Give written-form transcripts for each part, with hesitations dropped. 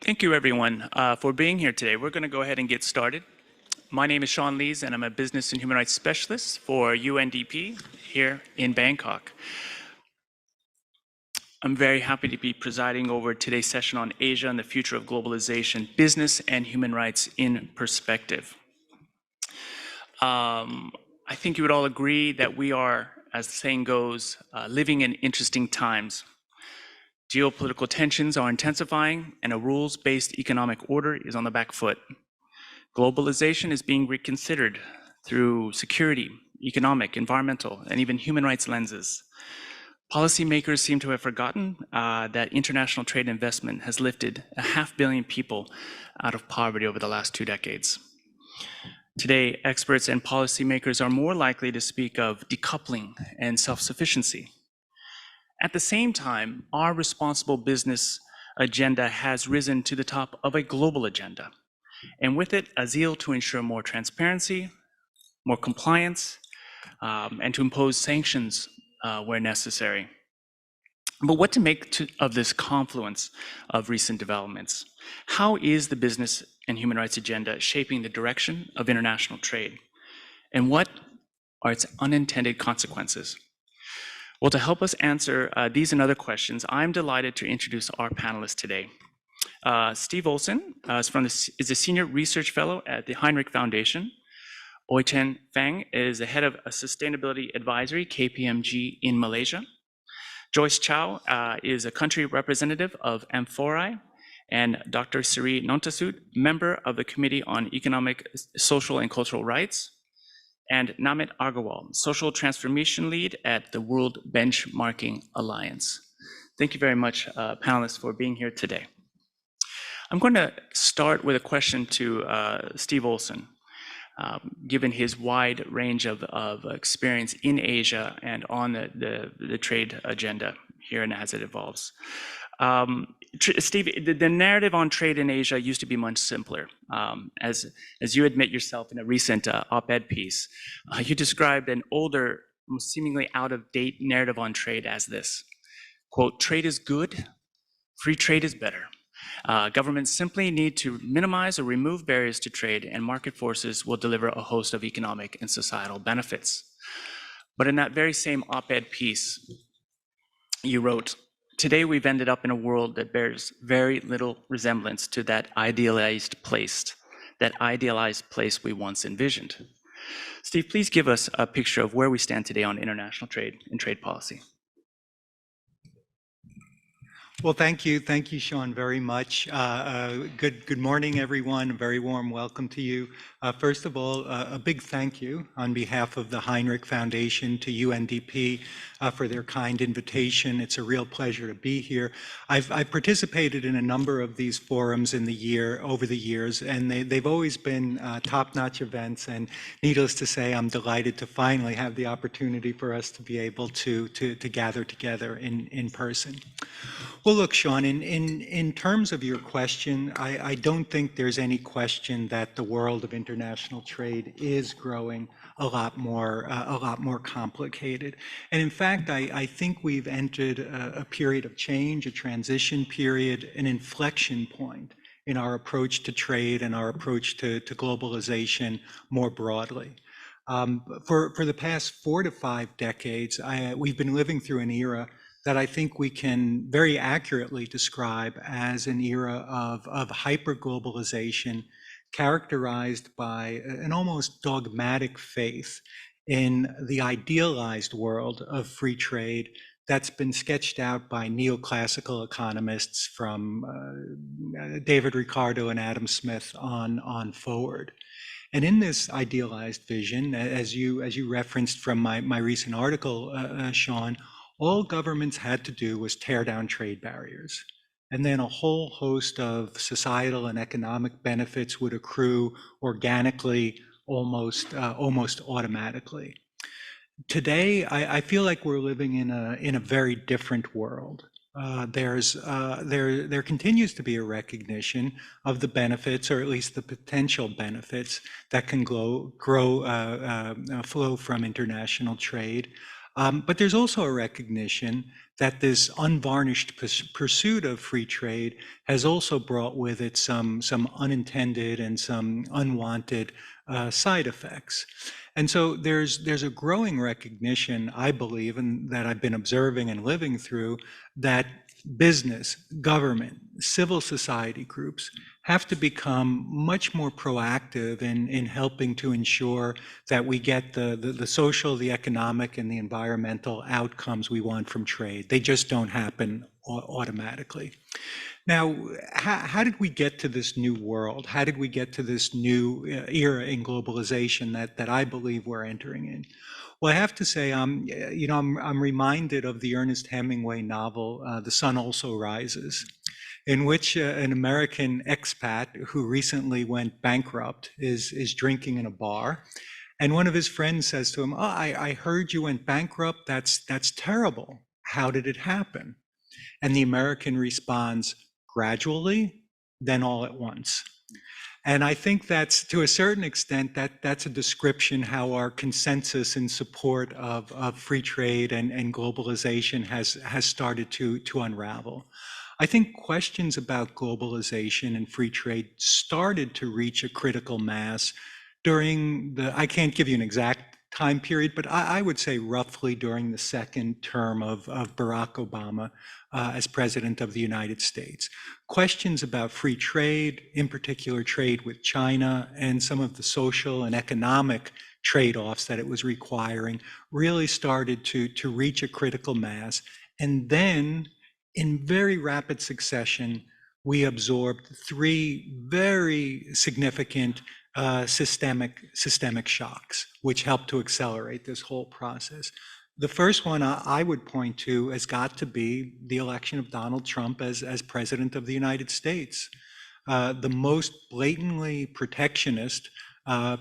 Thank you, everyone, for being here today. We're going to go ahead and get started. My name is Sean Lees, and I'm a business and human rights specialist for UNDP here in Bangkok. I'm very happy to be presiding over today's session on Asia and the future of globalization, business and human rights in perspective. I think you would all agree that we are, as the saying goes, living in interesting times. Geopolitical tensions are intensifying, and a rules-based economic order is on the back foot. Globalization is being reconsidered through security, economic, environmental, and even human rights lenses. Policymakers seem to have forgotten that international trade investment has lifted 500 million people out of poverty over the last 2 decades. Today, experts and policymakers are more likely to speak of decoupling and self-sufficiency. At the same time, our responsible business agenda has risen to the top of a global agenda, and with it, a zeal to ensure more transparency, more compliance, and to impose sanctions where necessary. But what to make of this confluence of recent developments? How is the business and human rights agenda shaping the direction of international trade? And what are its unintended consequences? Well, to help us answer these and other questions, I'm delighted to introduce our panelists today. Steve Olson is a senior research fellow at the Heinrich Foundation. Oichen Fang is the head of a sustainability advisory, KPMG, in Malaysia. Joyce Chow is a country representative of Amphorai, and Dr. Sri Nontasud, member of the Committee on Economic, Social, and Cultural Rights, and Namit Agarwal, Social Transformation Lead at the World Benchmarking Alliance. Thank you very much, panelists, for being here today. I'm going to start with a question to Steve Olson. Given his wide range of experience in Asia and on the trade agenda here and as it evolves. Steve, the narrative on trade in Asia used to be much simpler. As you admit yourself in a recent op-ed piece, you described an older, seemingly out-of-date narrative on trade as this, quote, "Trade is good, free trade is better. Governments simply need to minimize or remove barriers to trade, and market forces will deliver a host of economic and societal benefits." But in that very same op-ed piece, you wrote, "Today we've ended up in a world that bears very little resemblance to that idealized place we once envisioned." Steve, please give us a picture of where we stand today on international trade and trade policy. Well, thank you, Sean, very much. Good morning, everyone. A very warm welcome to you. First of all, a big thank you on behalf of the Heinrich Foundation to UNDP for their kind invitation. It's a real pleasure to be here. I've participated in a number of these forums over the years, and they've always been top-notch events. And needless to say, I'm delighted to finally have the opportunity for us to be able to gather together in person. Well, look, Sean, in terms of your question, I don't think there's any question that the world of international trade is growing a lot more complicated. And in fact, I think we've entered a period of change, a transition period, an inflection point in our approach to trade and our approach to globalization more broadly. For the past 4 to 5 decades, we've been living through an era that I think we can very accurately describe as an era of hyper-globalization characterized by an almost dogmatic faith in the idealized world of free trade that's been sketched out by neoclassical economists from David Ricardo and Adam Smith on forward. And in this idealized vision, as you referenced from my recent article, Sean, all governments had to do was tear down trade barriers. And then a whole host of societal and economic benefits would accrue organically, almost automatically. Today, I feel like we're living in a very different world. There continues to be a recognition of the benefits, or at least the potential benefits, that can flow from international trade. But there's also a recognition that this unvarnished pursuit of free trade has also brought with it some unintended and some unwanted side effects. And so there's a growing recognition, I believe, and that I've been observing and living through, that business, government, civil society groups have to become much more proactive in helping to ensure that we get the social, the economic, and the environmental outcomes we want from trade. They just don't happen automatically. Now, how did we get to this new world? How did we get to this new era in globalization that I believe we're entering in? Well, I have to say, I'm reminded of the Ernest Hemingway novel, The Sun Also Rises, in which an American expat who recently went bankrupt is drinking in a bar. And one of his friends says to him, "Oh, I heard you went bankrupt. That's terrible. How did it happen?" And the American responds, "Gradually, then all at once." And I think that's, to a certain extent, that's a description how our consensus in support of free trade and globalization has started to unravel. I think questions about globalization and free trade started to reach a critical mass during I can't give you an exact time period, but I would say roughly during the second term of Barack Obama as President of the United States. Questions about free trade, in particular trade with China, and some of the social and economic trade-offs that it was requiring really started to reach a critical mass. And then, in very rapid succession, we absorbed three very significant systemic shocks, which helped to accelerate this whole process. The first one I would point to has got to be the election of Donald Trump as President of the United States. The most blatantly protectionist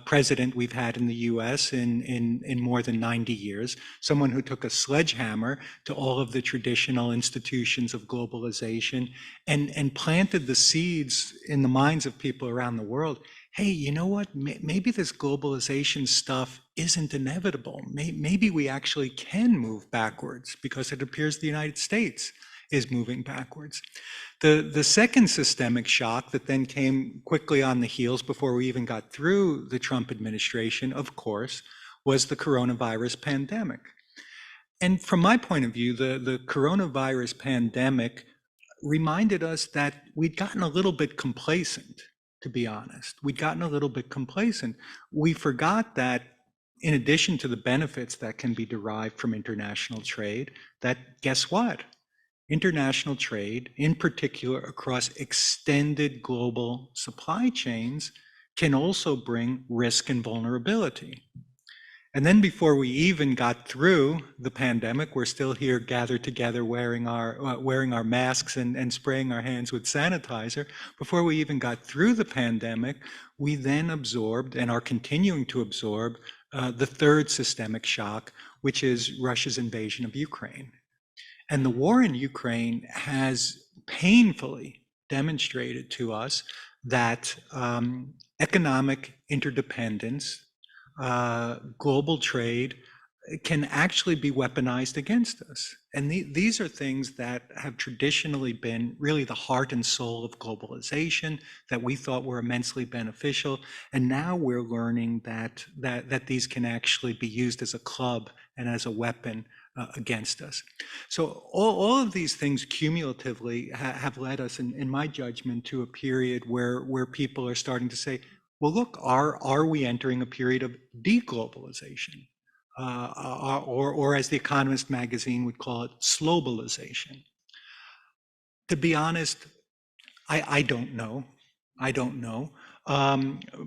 president we've had in the US in more than 90 years, someone who took a sledgehammer to all of the traditional institutions of globalization and planted the seeds in the minds of people around the world. Hey, you know what? Maybe this globalization stuff isn't inevitable. Maybe we actually can move backwards because it appears the United States is moving backwards. The second systemic shock that then came quickly on the heels before we even got through the Trump administration, of course, was the coronavirus pandemic. And from my point of view, the coronavirus pandemic reminded us that we'd gotten a little bit complacent, to be honest. We'd gotten a little bit complacent. We forgot that in addition to the benefits that can be derived from international trade, that guess what? International trade, in particular across extended global supply chains, can also bring risk and vulnerability. And then before we even got through the pandemic, we're still here gathered together wearing our masks and spraying our hands with sanitizer. Before we even got through the pandemic, we then absorbed and are continuing to absorb the third systemic shock, which is Russia's invasion of Ukraine. And the war in Ukraine has painfully demonstrated to us that economic interdependence, global trade can actually be weaponized against us. And these are things that have traditionally been really the heart and soul of globalization that we thought were immensely beneficial. And now we're learning that these can actually be used as a club and as a weapon against us. So all of these things cumulatively have led us, in my judgment, to a period where people are starting to say, well, look, are we entering a period of deglobalization? Or as the Economist magazine would call it, slowbalization. To be honest, I don't know. I don't know.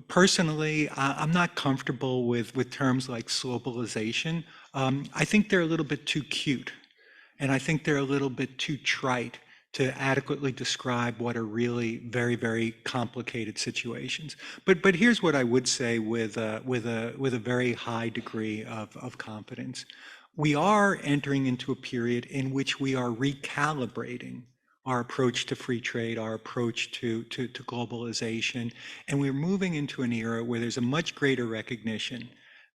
Personally, I'm not comfortable with terms like slowbalization. I think they're a little bit too cute, and I think they're a little bit too trite to adequately describe what are really very, very complicated situations. But here's what I would say with a very high degree of confidence. We are entering into a period in which we are recalibrating our approach to free trade, our approach to globalization, and we're moving into an era where there's a much greater recognition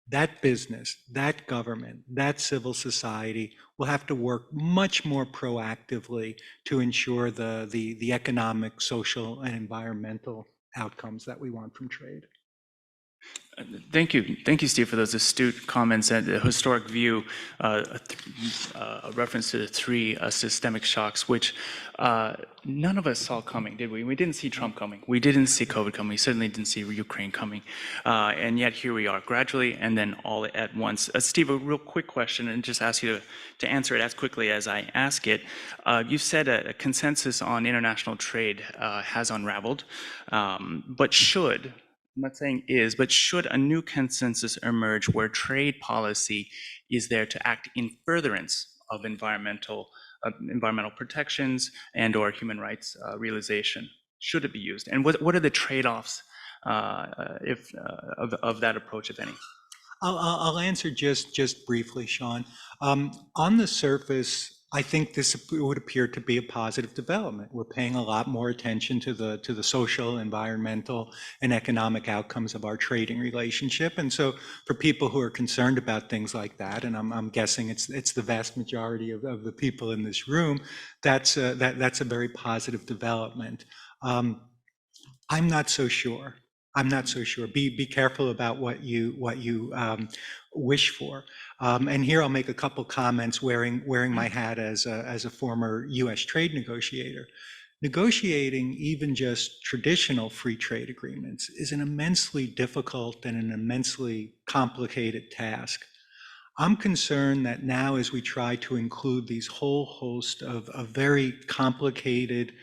that business, that government, that civil society will have to work much more proactively to ensure the economic, social, and environmental outcomes that we want from trade. Thank you. Thank you, Steve, for those astute comments and the historic view, a reference to the three systemic shocks, which none of us saw coming, did we? We didn't see Trump coming. We didn't see COVID coming. We certainly didn't see Ukraine coming. And yet here we are, gradually and then all at once. Steve, a real quick question, and just ask you to answer it as quickly as I ask it. You said a consensus on international trade has unraveled, but should, I'm not saying is, but should a new consensus emerge where trade policy is there to act in furtherance of environmental protections and/or human rights realization? Should it be used? And what are the trade-offs of that approach, if any? I'll answer just briefly, Sean. On the surface, I think this would appear to be a positive development. We're paying a lot more attention to the social, environmental, and economic outcomes of our trading relationship. And so, for people who are concerned about things like that, and I'm guessing it's the vast majority of the people in this room, that's a very positive development. I'm not so sure. I'm not so sure. Be careful about what you wish for. And here I'll make a couple comments wearing my hat as a former U.S. trade negotiator. Negotiating even just traditional free trade agreements is an immensely difficult and an immensely complicated task. I'm concerned that now, as we try to include these whole host of very complicated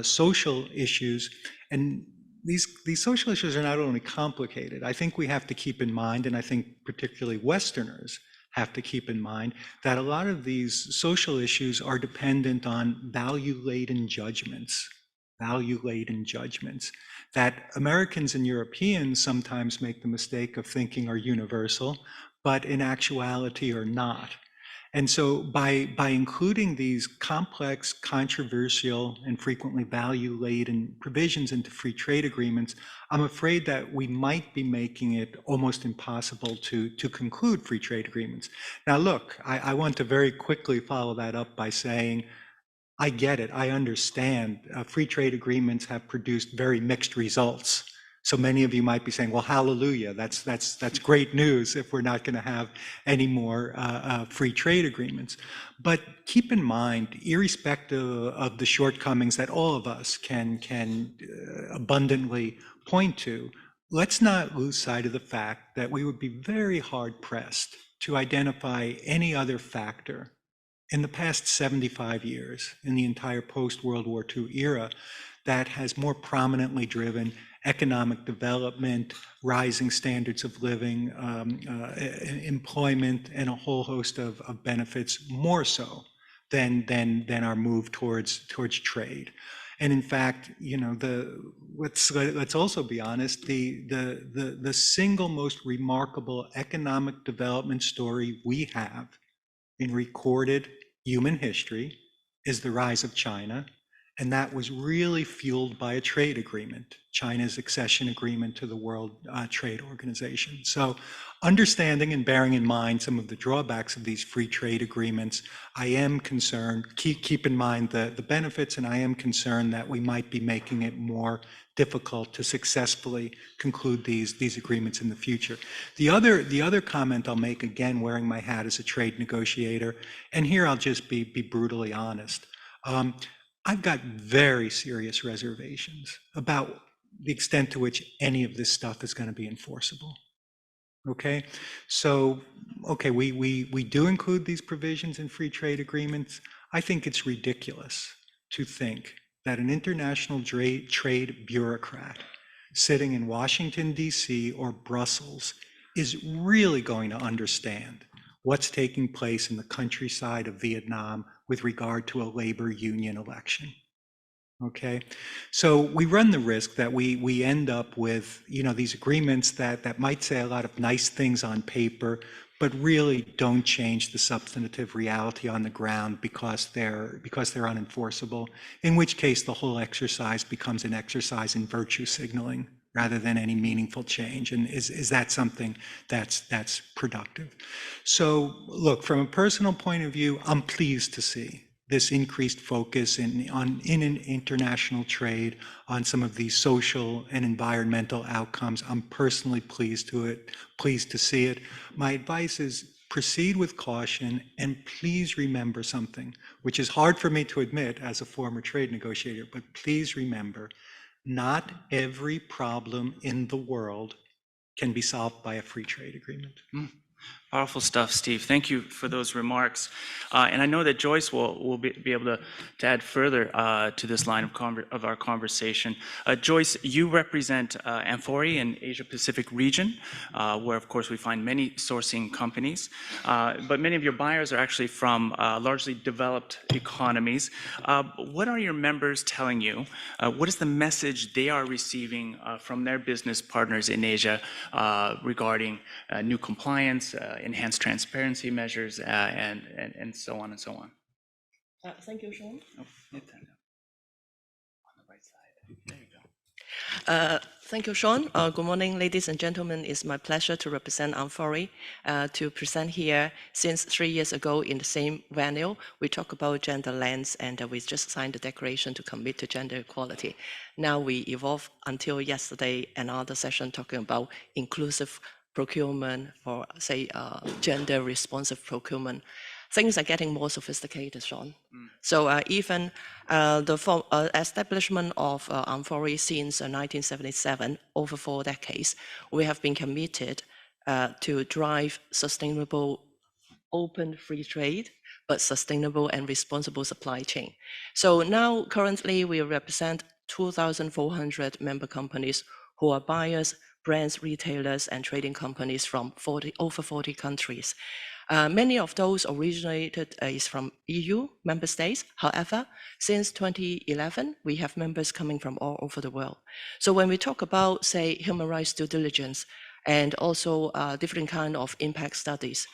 social issues, and these social issues are not only complicated, I think we have to keep in mind, and I think particularly Westerners have to keep in mind, that a lot of these social issues are dependent on value-laden judgments that Americans and Europeans sometimes make the mistake of thinking are universal, but in actuality are not. And so by including these complex, controversial, and frequently value-laden provisions into free trade agreements, I'm afraid that we might be making it almost impossible to conclude free trade agreements. Now look, I want to very quickly follow that up by saying, I get it, I understand. Free trade agreements have produced very mixed results. So many of you might be saying, well, hallelujah, that's great news if we're not going to have any more free trade agreements. But keep in mind, irrespective of the shortcomings that all of us can abundantly point to, let's not lose sight of the fact that we would be very hard pressed to identify any other factor in the past 75 years, in the entire post-World War II era, that has more prominently driven economic development, rising standards of living, employment, and a whole host of benefits, more so than our move towards trade. And in fact, you know, let's also be honest, the single most remarkable economic development story we have in recorded human history is the rise of China. And that was really fueled by a trade agreement, China's accession agreement to the World Trade Organization. So understanding and bearing in mind some of the drawbacks of these free trade agreements, I am concerned, keep in mind the benefits, and I am concerned that we might be making it more difficult to successfully conclude these agreements in the future. The other comment I'll make, again, wearing my hat as a trade negotiator, and here I'll just be brutally honest. I've got very serious reservations about the extent to which any of this stuff is going to be enforceable. Okay, so okay, we do include these provisions in free trade agreements. I think it's ridiculous to think that an international trade bureaucrat sitting in Washington, D.C. or Brussels is really going to understand what's taking place in the countryside of Vietnam with regard to a labor union election. Okay, so we run the risk that we end up with, you know, these agreements that might say a lot of nice things on paper, but really don't change the substantive reality on the ground because they're unenforceable, in which case the whole exercise becomes an exercise in virtue signaling rather than any meaningful change. And is that something that's productive? So look, from a personal point of view, I'm pleased to see this increased focus in international trade, on some of these social and environmental outcomes. I'm personally pleased to see it. My advice is proceed with caution, and please remember something, which is hard for me to admit as a former trade negotiator, but please remember, not every problem in the world can be solved by a free trade agreement. Powerful stuff, Steve. Thank you for those remarks. And I know that Joyce will be able to add further to this line of our conversation. Joyce, you represent Amphori in Asia-Pacific region, where, of course, we find many sourcing companies. But many of your buyers are actually from largely developed economies. What are your members telling you? What is the message they are receiving from their business partners in Asia regarding new compliance, enhanced transparency measures, and so on and so on? Thank you, Sean. Oh, on the right side. There you go. Thank you, Sean. Good morning, ladies and gentlemen. It's my pleasure to represent Amphori, to present here. Since 3 years ago in the same venue, we talk about gender lens, and we just signed the declaration to commit to gender equality. Now we evolve until yesterday, another session talking about inclusive procurement, or say gender responsive procurement. Things are getting more sophisticated, Sean. So even the establishment of Amphori since 1977, over 4 decades, we have been committed to drive sustainable, open, free trade, but sustainable and responsible supply chain. So now, currently, we represent 2,400 member companies who are buyers, brands, retailers, and trading companies from over 40 countries. Many of those originated is from EU member states. However, since 2011, we have members coming from all over the world. So when we talk about, say, human rights due diligence, and also different kind of impact studies,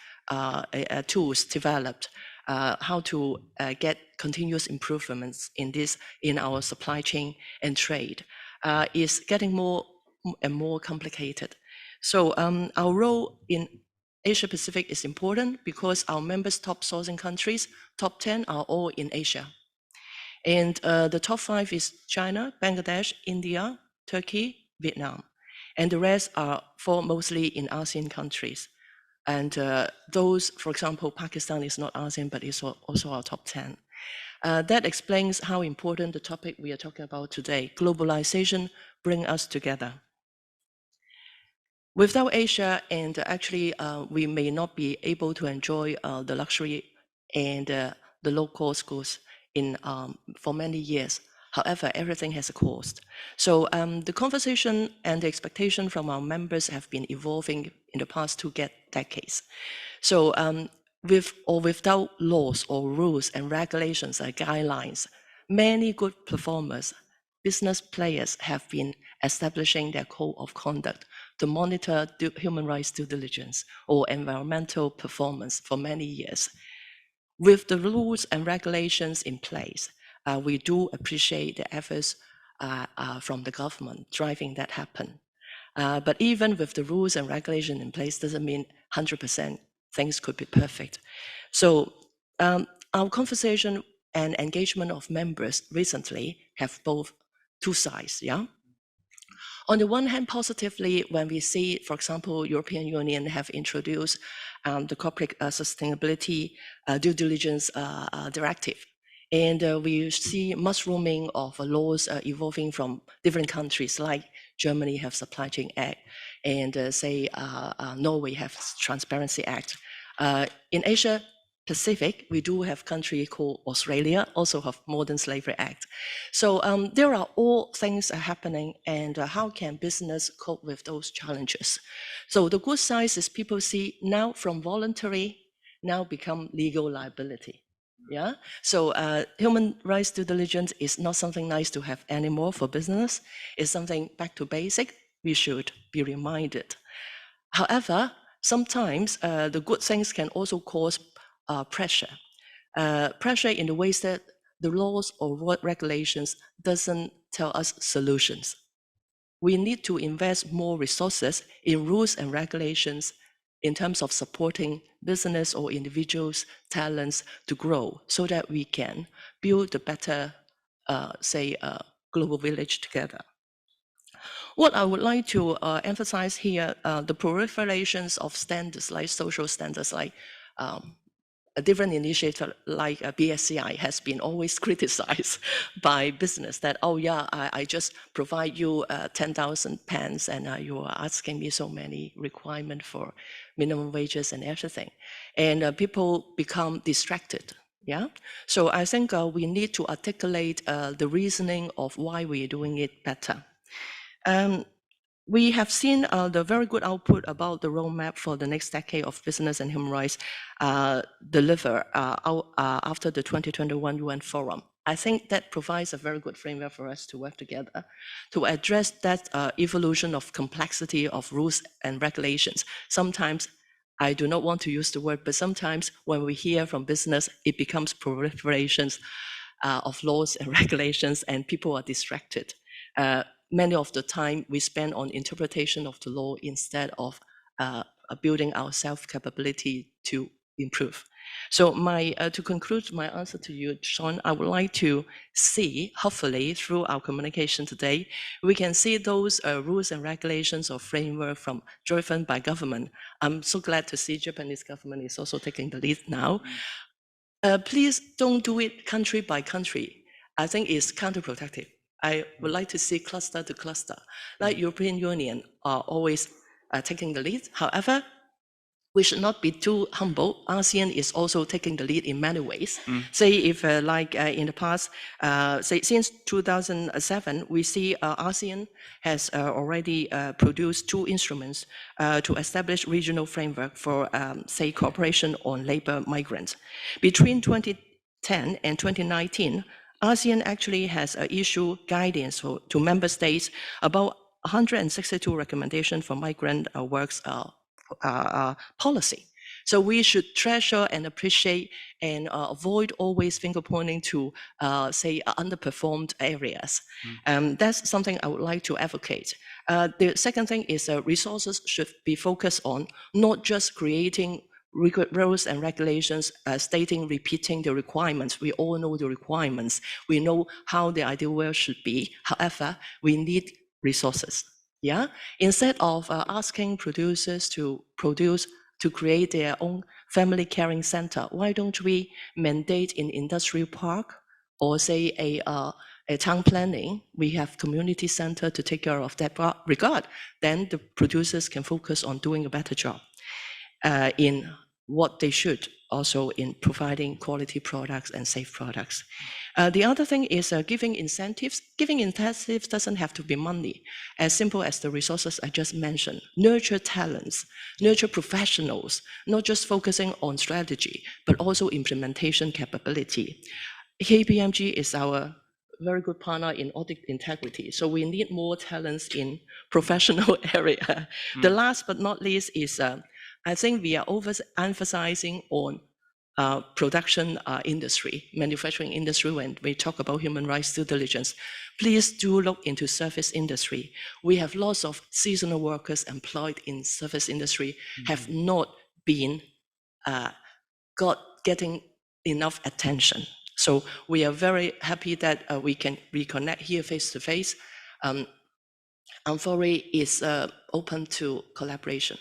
tools developed, how to get continuous improvements in our supply chain and trade, is getting more and more complicated. So our role in Asia Pacific is important because our members' top sourcing countries, top 10, are all in Asia. And the top 5 is China, Bangladesh, India, Turkey, Vietnam. And the rest are mostly in ASEAN countries. And those, for example, Pakistan is not ASEAN, but it's also our top 10. That explains how important the topic we are talking about today, globalization, bring us together. Without Asia, and actually we may not be able to enjoy the luxury and the low-cost goods for many years. However, everything has a cost. So the conversation and the expectation from our members have been evolving in the past 2 decades. So with or without laws or rules and regulations and guidelines, many good performers, business players have been establishing their code of conduct to monitor human rights due diligence or environmental performance for many years. With the rules and regulations in place, we do appreciate the efforts from the government driving that happen. But even with the rules and regulations in place doesn't mean 100% things could be perfect. So our conversation and engagement of members recently have both 2 sides, yeah? On the one hand, positively, when we see, for example, European Union have introduced the corporate sustainability due diligence directive, and we see mushrooming of laws evolving from different countries, like Germany have Supply Chain Act, and say Norway have Transparency Act. In Asia Pacific, we do have country called Australia, also have Modern Slavery Act. So there are all things are happening, and how can business cope with those challenges? So the good side is people see now from voluntary now become legal liability. Yeah. So human rights due diligence is not something nice to have anymore for business. It's something back to basic. We should be reminded. However, sometimes the good things can also cause pressure. Pressure in the ways that the laws or what regulations doesn't tell us solutions. we need to invest more resources in rules and regulations in terms of supporting business or individuals' talents to grow so that we can build a better, global village together. What I would like to emphasize here, the proliferations of standards like social standards, like a different initiative like BSCI has been always criticized by business that, oh yeah, I just provide you 10,000 pence and you are asking me so many requirements for minimum wages and everything. And people become distracted. Yeah. So I think we need to articulate the reasoning of why we're doing it better. We have seen the very good output about the roadmap for the next decade of business and human rights deliver after the 2021 UN Forum. I think that provides a very good framework for us to work together to address that evolution of complexity of rules and regulations. Sometimes, I do not want to use the word, but sometimes when we hear from business, it becomes proliferations of laws and regulations and people are distracted. Many of the time we spend on interpretation of the law instead of building our self-capability to improve. So to conclude my answer to you, Sean, I would like to see, hopefully through our communication today, we can see those rules and regulations or framework driven by government. I'm so glad to see Japanese government is also taking the lead now. Please don't do it country by country. I think it's counterproductive. I would like to see cluster to cluster, like European Union are always taking the lead. However, we should not be too humble. ASEAN is also taking the lead in many ways. Say if in the past, say since 2007, we see ASEAN has already produced 2 instruments to establish regional framework for, say, cooperation on labor migrants. Between 2010 and 2019, ASEAN actually has issued guidance to member states about 162 recommendations for migrant works policy. So we should treasure and appreciate and avoid always finger pointing to, say, underperformed areas. That's something I would like to advocate. The second thing is resources should be focused on not just creating rules and regulations stating, repeating the requirements. We all know the requirements. We know how the ideal world should be. However, we need resources. Yeah. Instead of asking producers to create their own family caring center, why don't we mandate in industrial park or say a town planning? We have community center to take care of that regard. Then the producers can focus on doing a better job in what they should, also in providing quality products and safe products. The other thing is giving incentives. Giving incentives doesn't have to be money, as simple as the resources I just mentioned. Nurture talents, nurture professionals, not just focusing on strategy, but also implementation capability. KPMG is our very good partner in audit integrity, so we need more talents in professional area. The last but not least is I think we are overemphasizing on production industry, manufacturing industry when we talk about human rights due diligence. Please do look into service industry. We have lots of seasonal workers employed in service industry have not been getting enough attention. So we are very happy that we can reconnect here face to face. Amphori is open to collaboration.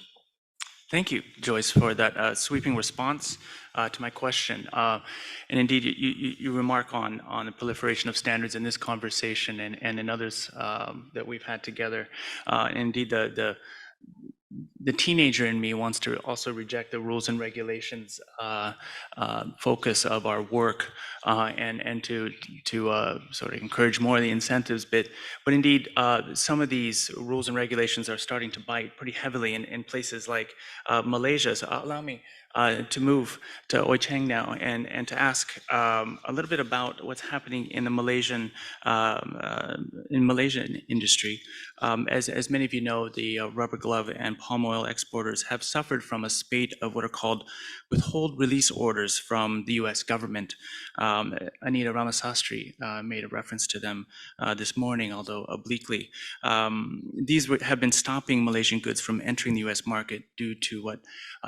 Thank you, Joyce, for that sweeping response to my question. And indeed, you remark on the proliferation of standards in this conversation and in others that we've had together. Indeed, the teenager in me wants to also reject the rules and regulations focus of our work and to sort of encourage more of the incentives bit. But indeed, some of these rules and regulations are starting to bite pretty heavily in places like Malaysia. So allow me to move to Oi Chang now and to ask a little bit about what's happening in the Malaysian industry. As many of you know, the rubber glove and palm oil exporters have suffered from a spate of what are called withhold release orders from the U.S. government. Anita Ramasastry made a reference to them this morning, although obliquely. These have been stopping Malaysian goods from entering the U.S. market due to what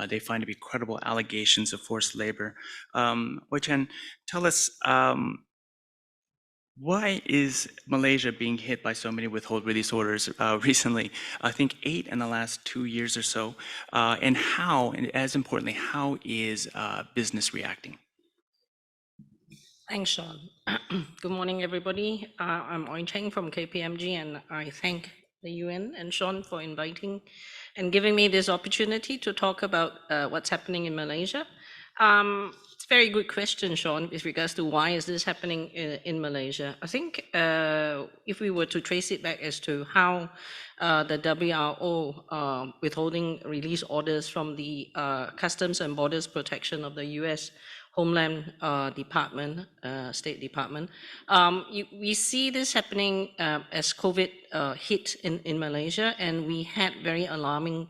they find to be credible allegations of forced labor. Oi Chen, tell us, why is Malaysia being hit by so many withhold release orders recently? I think 8 in the last 2 years or so. And how, and as importantly, how is business reacting? Thanks, Sean. Good morning, everybody. I'm Oi Cheng from KPMG, and I thank the UN and Sean for inviting and giving me this opportunity to talk about what's happening in Malaysia. It's a very good question, Sean, with regards to why is this happening in Malaysia. I think if we were to trace it back as to how the WRO withholding release orders from the Customs and Borders Protection of the US Homeland Department, State Department. We see this happening as COVID hit in Malaysia, and we had very alarming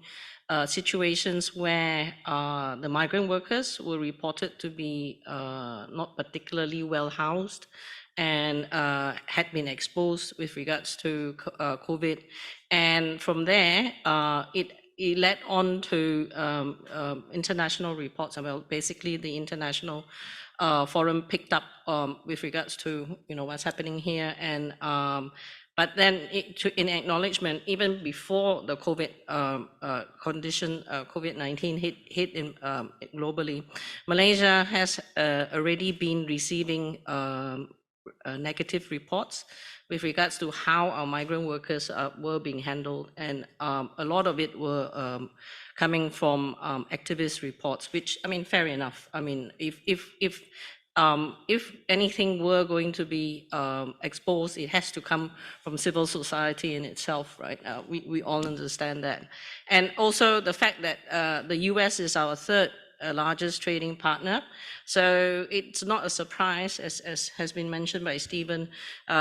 situations where the migrant workers were reported to be not particularly well housed and had been exposed with regards to COVID. And from there, it led on to international reports about basically the international forum picked up with regards to what's happening here, and but then in acknowledgement, even before the COVID condition, COVID-19 hit in, globally, Malaysia has already been receiving negative reports with regards to how our migrant workers were being handled, and a lot of it were coming from activist reports, which, I mean, fair enough. I mean, if anything were going to be exposed, it has to come from civil society in itself, right? We all understand that. And also the fact that the US is our third largest trading partner. So it's not a surprise, as has been mentioned by Stephen,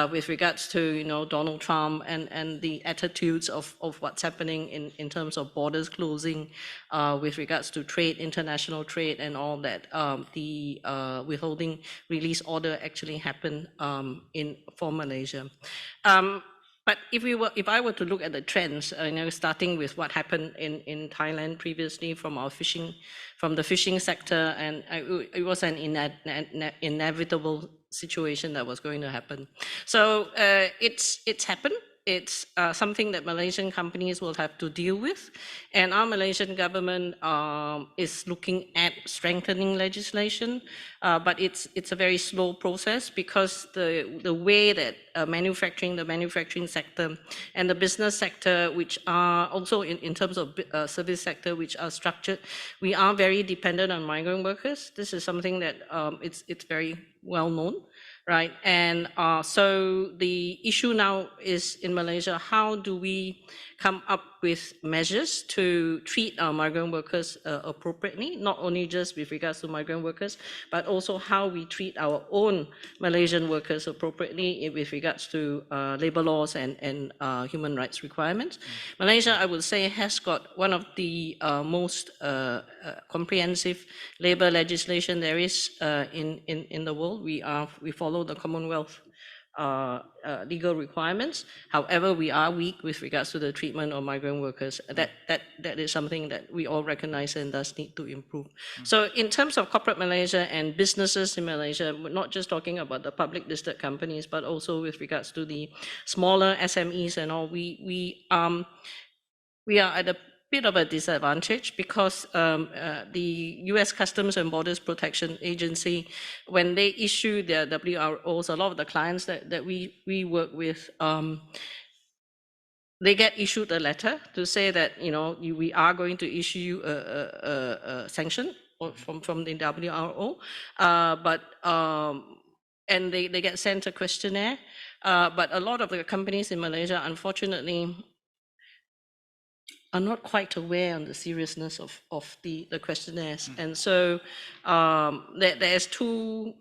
with regards to Donald Trump and the attitudes of what's happening in terms of borders closing, with regards to trade, international trade, and all that. The withholding release order actually happened for Malaysia. But if I were to look at the trends, starting with what happened in Thailand previously from the fishing sector, and it was an inevitable situation that was going to happen. So it's happened. It's something that Malaysian companies will have to deal with, and our Malaysian government is looking at strengthening legislation, but it's a very slow process, because the way that the manufacturing sector and the business sector, which are also in terms of service sector, which are structured, we are very dependent on migrant workers. This is something that it's very well known. Right, and so the issue now is in Malaysia, how do we come up with measures to treat our migrant workers appropriately, not only just with regards to migrant workers, but also how we treat our own Malaysian workers appropriately with regards to labor laws and human rights requirements. Malaysia, I would say, has got one of the most comprehensive labor legislation there is in the world. We follow the Commonwealth legal requirements. However, we are weak with regards to the treatment of migrant workers. That is something that we all recognize and does need to improve. So in terms of corporate Malaysia and businesses in Malaysia, we're not just talking about the public listed companies, but also with regards to the smaller SMEs and all. We are at a bit of a disadvantage, because the US Customs and Borders Protection Agency, when they issue their WROs, a lot of the clients that we work with, they get issued a letter to say that we are going to issue a sanction from the WRO, and they get sent a questionnaire, but a lot of the companies in Malaysia, unfortunately, are not quite aware on the seriousness of the questionnaires. And so there's two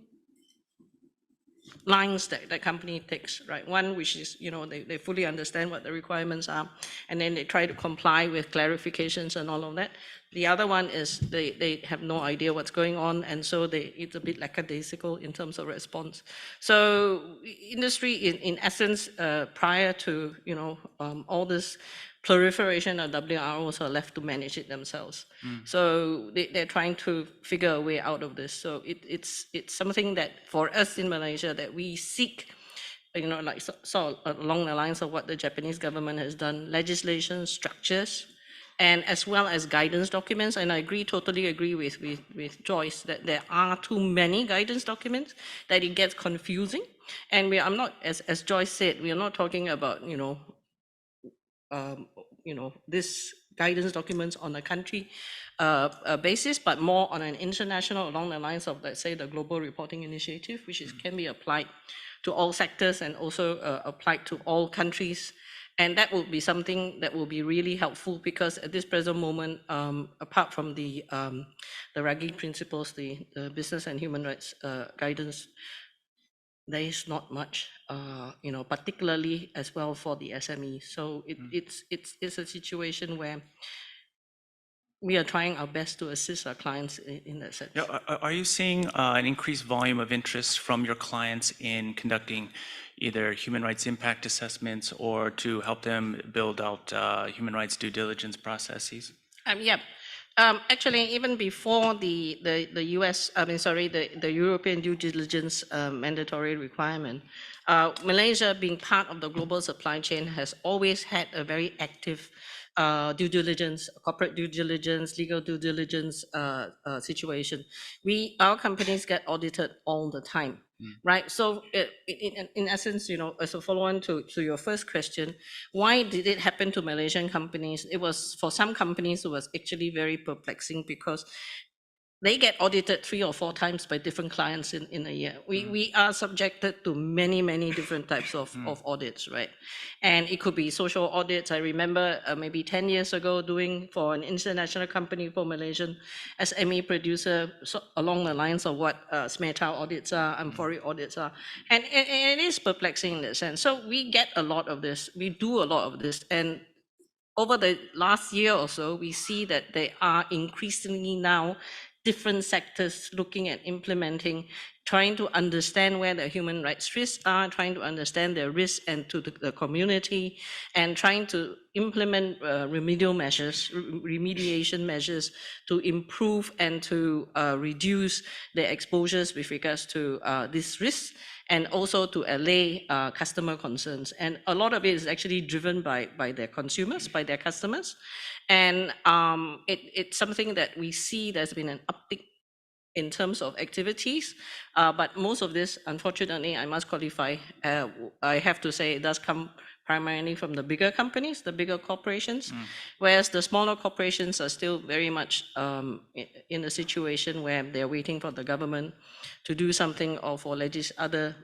lines that the company takes, right? One, which is, they fully understand what the requirements are, and then they try to comply with clarifications and all of that. The other one is they have no idea what's going on, and so it's a bit lackadaisical in terms of response. So industry, in essence, prior to, all this proliferation of WROs, are left to manage it themselves. So they're trying to figure a way out of this. So it's something that for us in Malaysia that we seek, like so along the lines of what the Japanese government has done, legislation, structures, and as well as guidance documents. And I totally agree with Joyce that there are too many guidance documents, that it gets confusing. And I'm not, as Joyce said, we are not talking about, this guidance documents on a country basis, but more on an international, along the lines of, let's say, the Global Reporting Initiative, which can be applied to all sectors and also applied to all countries. And that will be something that will be really helpful, because at this present moment, apart from the RAGI principles, the business and human rights guidance, there is not much, particularly as well for the SME. So it's a situation where we are trying our best to assist our clients in that sense. Yeah, are you seeing an increased volume of interest from your clients in conducting either human rights impact assessments or to help them build out human rights due diligence processes? Yeah. Actually, even before the European due diligence mandatory requirement, Malaysia, being part of the global supply chain, has always had a very active due diligence, corporate due diligence, legal due diligence situation. Our companies get audited all the time, right? So in essence, as a follow-on to your first question, why did it happen to Malaysian companies? It was, for some companies, it was actually very perplexing, because they get audited 3 or 4 times by different clients in a year. We are subjected to many, many different types of audits, right? And it could be social audits. I remember maybe 10 years ago doing for an international company for Malaysian SME producer, along the lines of what SMETA audits are, Amphori audits are. And it is perplexing in that sense. So we get a lot of this. We do a lot of this. And over the last year or so, we see that there are increasingly now different sectors looking at implementing, trying to understand where the human rights risks are, trying to understand their risks and to the community, and trying to implement remediation measures to improve and to reduce their exposures with regards to these risks, and also to allay customer concerns. And a lot of it is actually driven by their consumers, by their customers. And it's something that we see there's been an uptick in terms of activities, but most of this, unfortunately, I must qualify, I have to say it does come primarily from the bigger companies, the bigger corporations, whereas the smaller corporations are still very much in a situation where they're waiting for the government to do something, or for other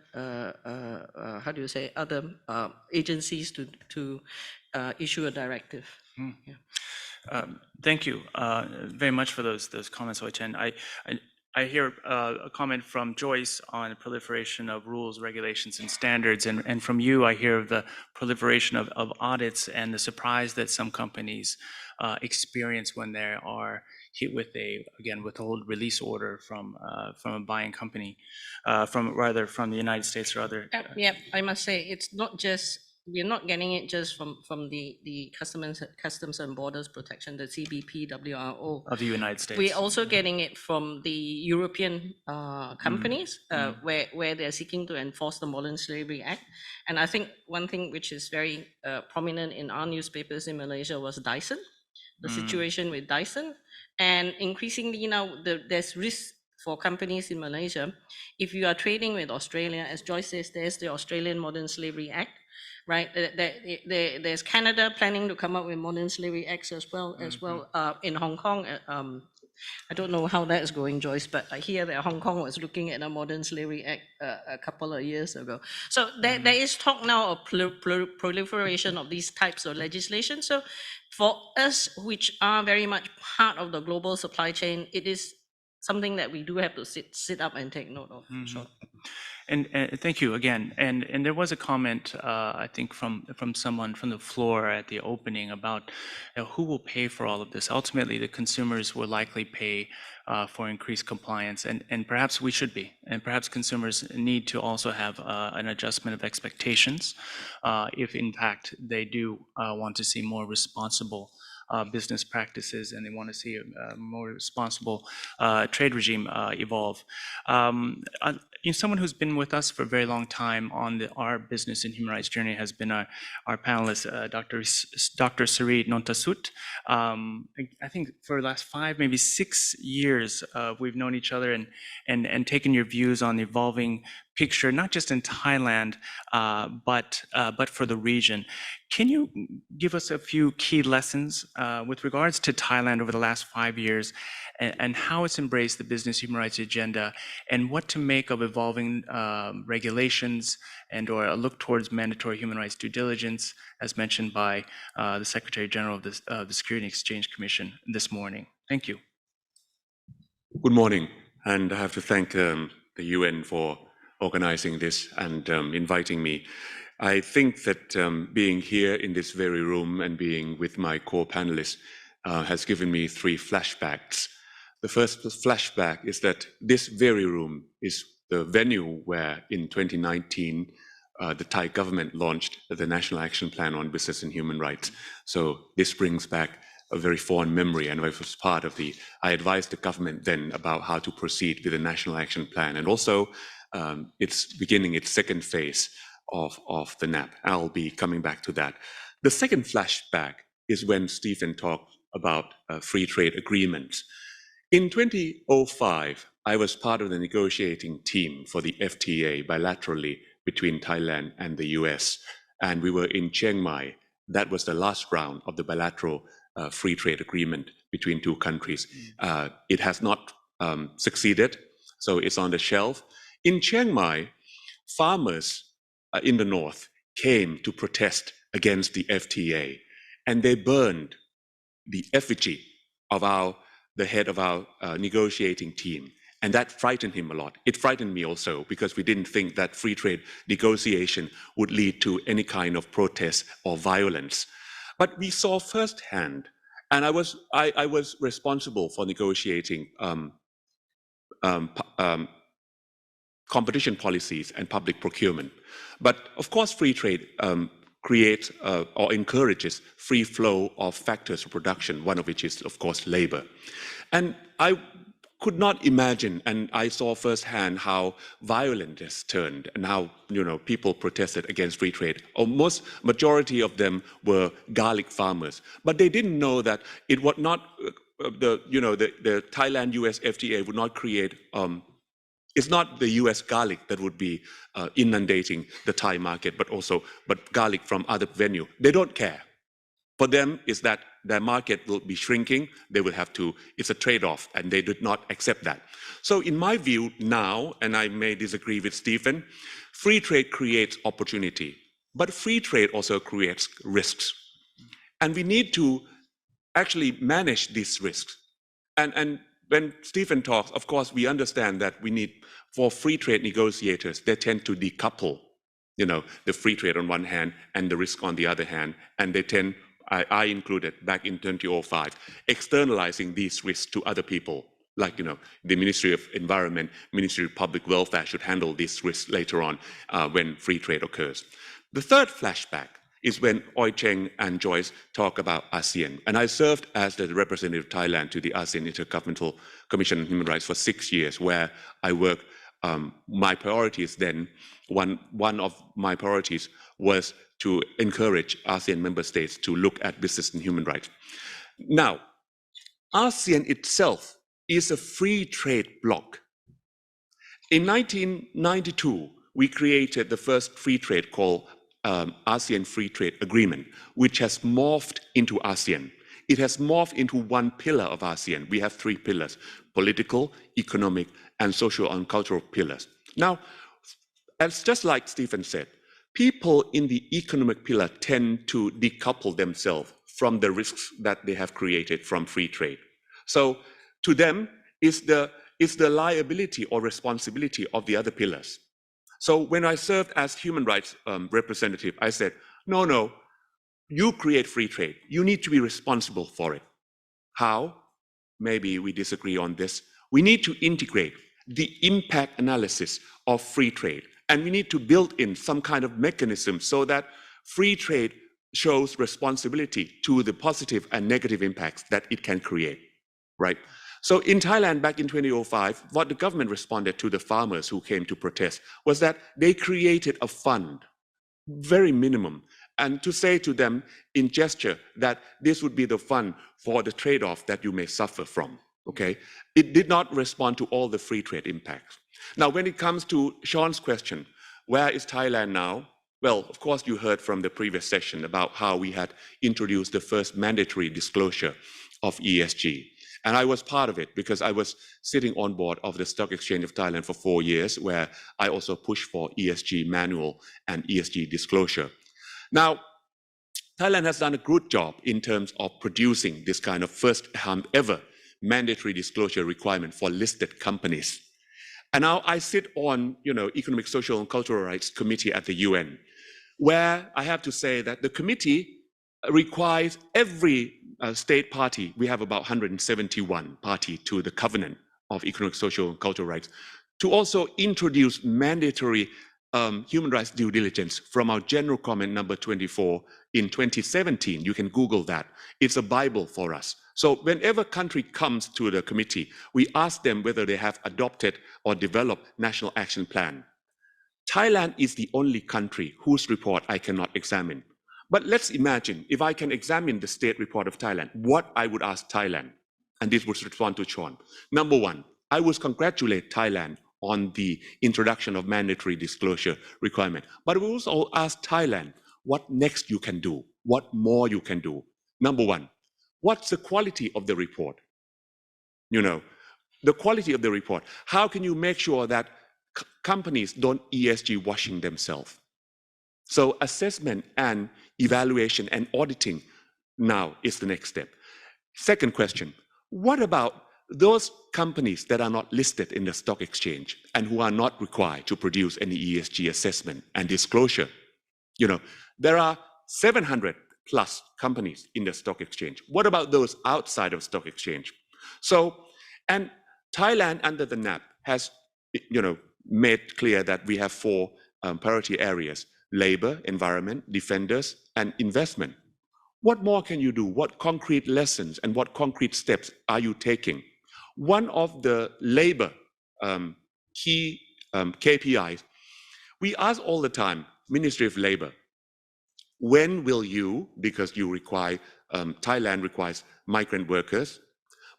agencies to issue a directive. Yeah. Thank you very much for those comments, Oi Chen. I hear a comment from Joyce on proliferation of rules, regulations, and standards, and from you, I hear of the proliferation of audits and the surprise that some companies experience when they are hit with a withhold release order from a buying company, from the United States or other. Yeah, I must say it's not just. We're not getting it just from the Customs and Borders Protection, the CBP, WRO. Of the United States. We're also getting it from the European companies where they're seeking to enforce the Modern Slavery Act. And I think one thing which is very prominent in our newspapers in Malaysia was Dyson, the situation with Dyson. And increasingly now there's risk for companies in Malaysia. If you are trading with Australia, as Joyce says, there's the Australian Modern Slavery Act. Right, there's Canada planning to come up with Modern Slavery Acts as well in Hong Kong. I don't know how that's going, Joyce, but I hear that Hong Kong was looking at a Modern Slavery Act a couple of years ago. So there is talk now of proliferation of these types of legislation. So for us, which are very much part of the global supply chain, it is something that we do have to sit up and take note of. Sure. And thank you again. And there was a comment, I think, from someone from the floor at the opening about who will pay for all of this. Ultimately, the consumers will likely pay for increased compliance, and perhaps we should be. And perhaps consumers need to also have an adjustment of expectations if, in fact, they do want to see more responsible business practices, and they want to see a more responsible trade regime evolve. Someone who's been with us for a very long time on our business and human rights journey has been our panelist, Dr. Sari Nontasut. I think for the last 5, maybe 6 years, we've known each other and taken your views on the evolving picture, not just in Thailand, but for the region. Can you give us a few key lessons with regards to Thailand over the last 5 years and how it's embraced the business human rights agenda and what to make of evolving regulations and or a look towards mandatory human rights due diligence, as mentioned by the Secretary General of the Security and Exchange Commission this morning? Thank you. Good morning, and I have to thank the UN for organizing this and inviting me. I think that being here in this very room and being with my core panelists has given me 3 flashbacks. The first flashback is that this very room is the venue where in 2019 the Thai government launched the National Action Plan on Business and Human Rights. So this brings back a very fond memory, and I was part of I advised the government then about how to proceed with the National Action Plan, and also it's beginning its 2nd phase of the NAP. I'll be coming back to that. The second flashback is when Stephen talked about free trade agreements. In 2005, I was part of the negotiating team for the FTA bilaterally between Thailand and the US, and we were in Chiang Mai. That was the last round of the bilateral free trade agreement between 2 countries. It has not succeeded, so it's on the shelf. In Chiang Mai, farmers in the north came to protest against the FTA, and they burned the effigy of the head of our negotiating team. And that frightened him a lot. It frightened me also, because we didn't think that free trade negotiation would lead to any kind of protest or violence. But we saw firsthand, and I was responsible for negotiating competition policies and public procurement. But of course, free trade creates or encourages free flow of factors of production, one of which is, of course, labor. And I could not imagine, and I saw firsthand how violent this turned and how people protested against free trade. Almost majority of them were garlic farmers, but they didn't know that it would not the Thailand-US FTA would not create. It's not the US garlic that would be inundating the Thai market, but garlic from other venue. They don't care. For them, is that their market will be shrinking. They will have to, it's a trade-off, and they did not accept that. So in my view now, and I may disagree with Stephen, free trade creates opportunity, but free trade also creates risks. And we need to actually manage these risks. And when Stephen talks, of course, we understand that we need, for free trade negotiators, they tend to decouple, the free trade on one hand and the risk on the other hand, and they tend, I included back in 2005, externalizing these risks to other people, like, the Ministry of Environment, Ministry of Public Welfare should handle these risks later on when free trade occurs. The third flashback is when Oi Cheng and Joyce talk about ASEAN. And I served as the representative of Thailand to the ASEAN Intergovernmental Commission on Human Rights for 6 years, where I worked. My priorities then, one of my priorities was to encourage ASEAN member states to look at business and human rights. Now, ASEAN itself is a free trade bloc. In 1992, we created the first free trade called ASEAN Free Trade Agreement, which has morphed into ASEAN. it has morphed into one pillar of ASEAN. We have three pillars: political, economic, and social and cultural pillars. Now, as just like Stephen said, people in the economic pillar tend to decouple themselves from the risks that they have created from free trade. So to them, is the liability or responsibility of the other pillars. So when I served as human rights representative, I said, no, you create free trade. You need to be responsible for it. How? Maybe we disagree on this. We need to integrate the impact analysis of free trade. And we need to build in some kind of mechanism so that free trade shows responsibility to the positive and negative impacts that it can create, right? So in Thailand back in 2005, what the government responded to the farmers who came to protest was that they created a fund, very minimum, and to say to them in gesture that this would be the fund for the trade-off that you may suffer from, okay? It did not respond to all the free trade impacts. Now, when it comes to Sean's question, where is Thailand now? Well, of course, you heard from the previous session about how we had introduced the first mandatory disclosure of ESG. And I was part of it because I was sitting on board of the Stock Exchange of Thailand for 4 years, where I also pushed for ESG manual and ESG disclosure. Now, Thailand has done a good job in terms of producing this kind of first ever mandatory disclosure requirement for listed companies. And now I sit on, Economic, Social, and Cultural Rights Committee at the UN, where I have to say that the committee requires every state party, we have about 171 parties to the Covenant of Economic, Social, and Cultural Rights, to also introduce mandatory human rights due diligence from our General Comment number 24 in 2017. You can Google that. It's a Bible for us. So whenever a country comes to the committee, we ask them whether they have adopted or developed national action plan. Thailand is the only country whose report I cannot examine. But let's imagine if I can examine the state report of Thailand, what I would ask Thailand, and this would respond to Sean. Number one, I would congratulate Thailand on the introduction of mandatory disclosure requirement. But I would also ask Thailand what next you can do, what more you can do. Number one, what's the quality of the report? The quality of the report. How can you make sure that companies don't ESG washing themselves? So assessment and evaluation and auditing now is the next step. Second question, what about those companies that are not listed in the stock exchange and who are not required to produce any ESG assessment and disclosure? There are 700 plus companies in the stock exchange. What about those outside of stock exchange? So, and Thailand under the NAP has, made clear that we have 4 priority areas: labor, environment, defenders, and investment. What more can you do? What concrete lessons and what concrete steps are you taking? One of the labor key KPIs, we ask all the time, Ministry of Labor, when will you, because you require, Thailand requires migrant workers,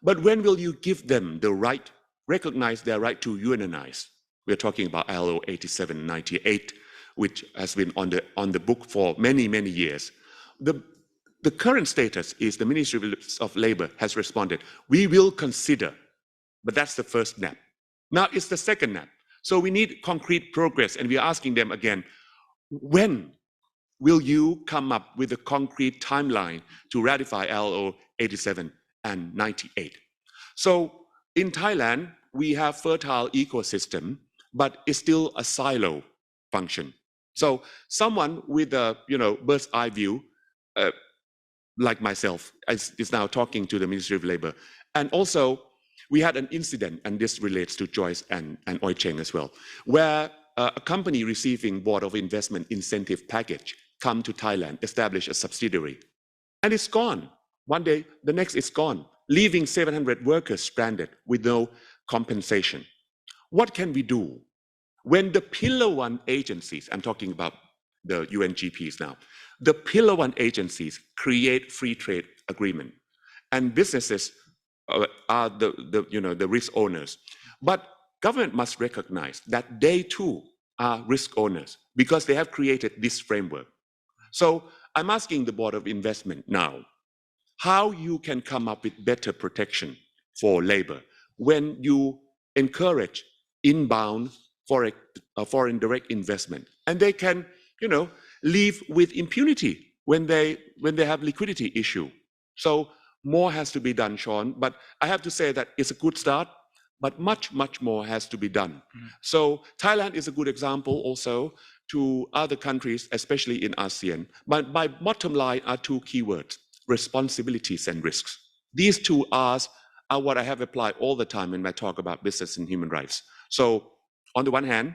but when will you give them the right, recognize their right to unionize? We're talking about ILO 8798, which has been on the book for many, many years. The current status is the Ministry of Labor has responded, we will consider, but that's the first NAP. Now it's the second NAP. So we need concrete progress, and we're asking them again, when will you come up with a concrete timeline to ratify ILO 87 and 98? So in Thailand, we have fertile ecosystem, but it's still a silo function. So someone with a bird's eye view, like myself, is now talking to the Ministry of Labor. And also, we had an incident, and this relates to Joyce and Oi Cheng as well, where a company receiving Board of Investment incentive package come to Thailand, establish a subsidiary, and it's gone. One day, the next it's gone, leaving 700 workers stranded with no compensation. What can we do? When the Pillar 1 agencies, I'm talking about the UNGPs now, the Pillar 1 agencies create free trade agreement, and businesses are the risk owners. But government must recognize that they too are risk owners because they have created this framework. So I'm asking the Board of Investment now, how you can come up with better protection for labor when you encourage inbound foreign direct investment, and they can, leave with impunity when they have liquidity issue. So more has to be done, Sean. But I have to say that it's a good start, but much more has to be done. So Thailand is a good example also to other countries, especially in ASEAN. But my bottom line are two keywords: responsibilities and risks. These two R's are what I have applied all the time when I talk about business and human rights. So on the one hand,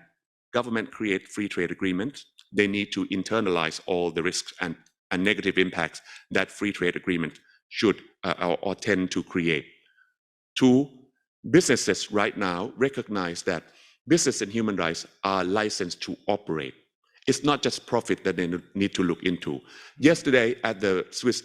government create free trade agreements. They need to internalize all the risks and negative impacts that free trade agreement should or tend to create. Two, businesses right now recognize that business and human rights are licensed to operate. It's not just profit that they need to look into. Yesterday at the Swiss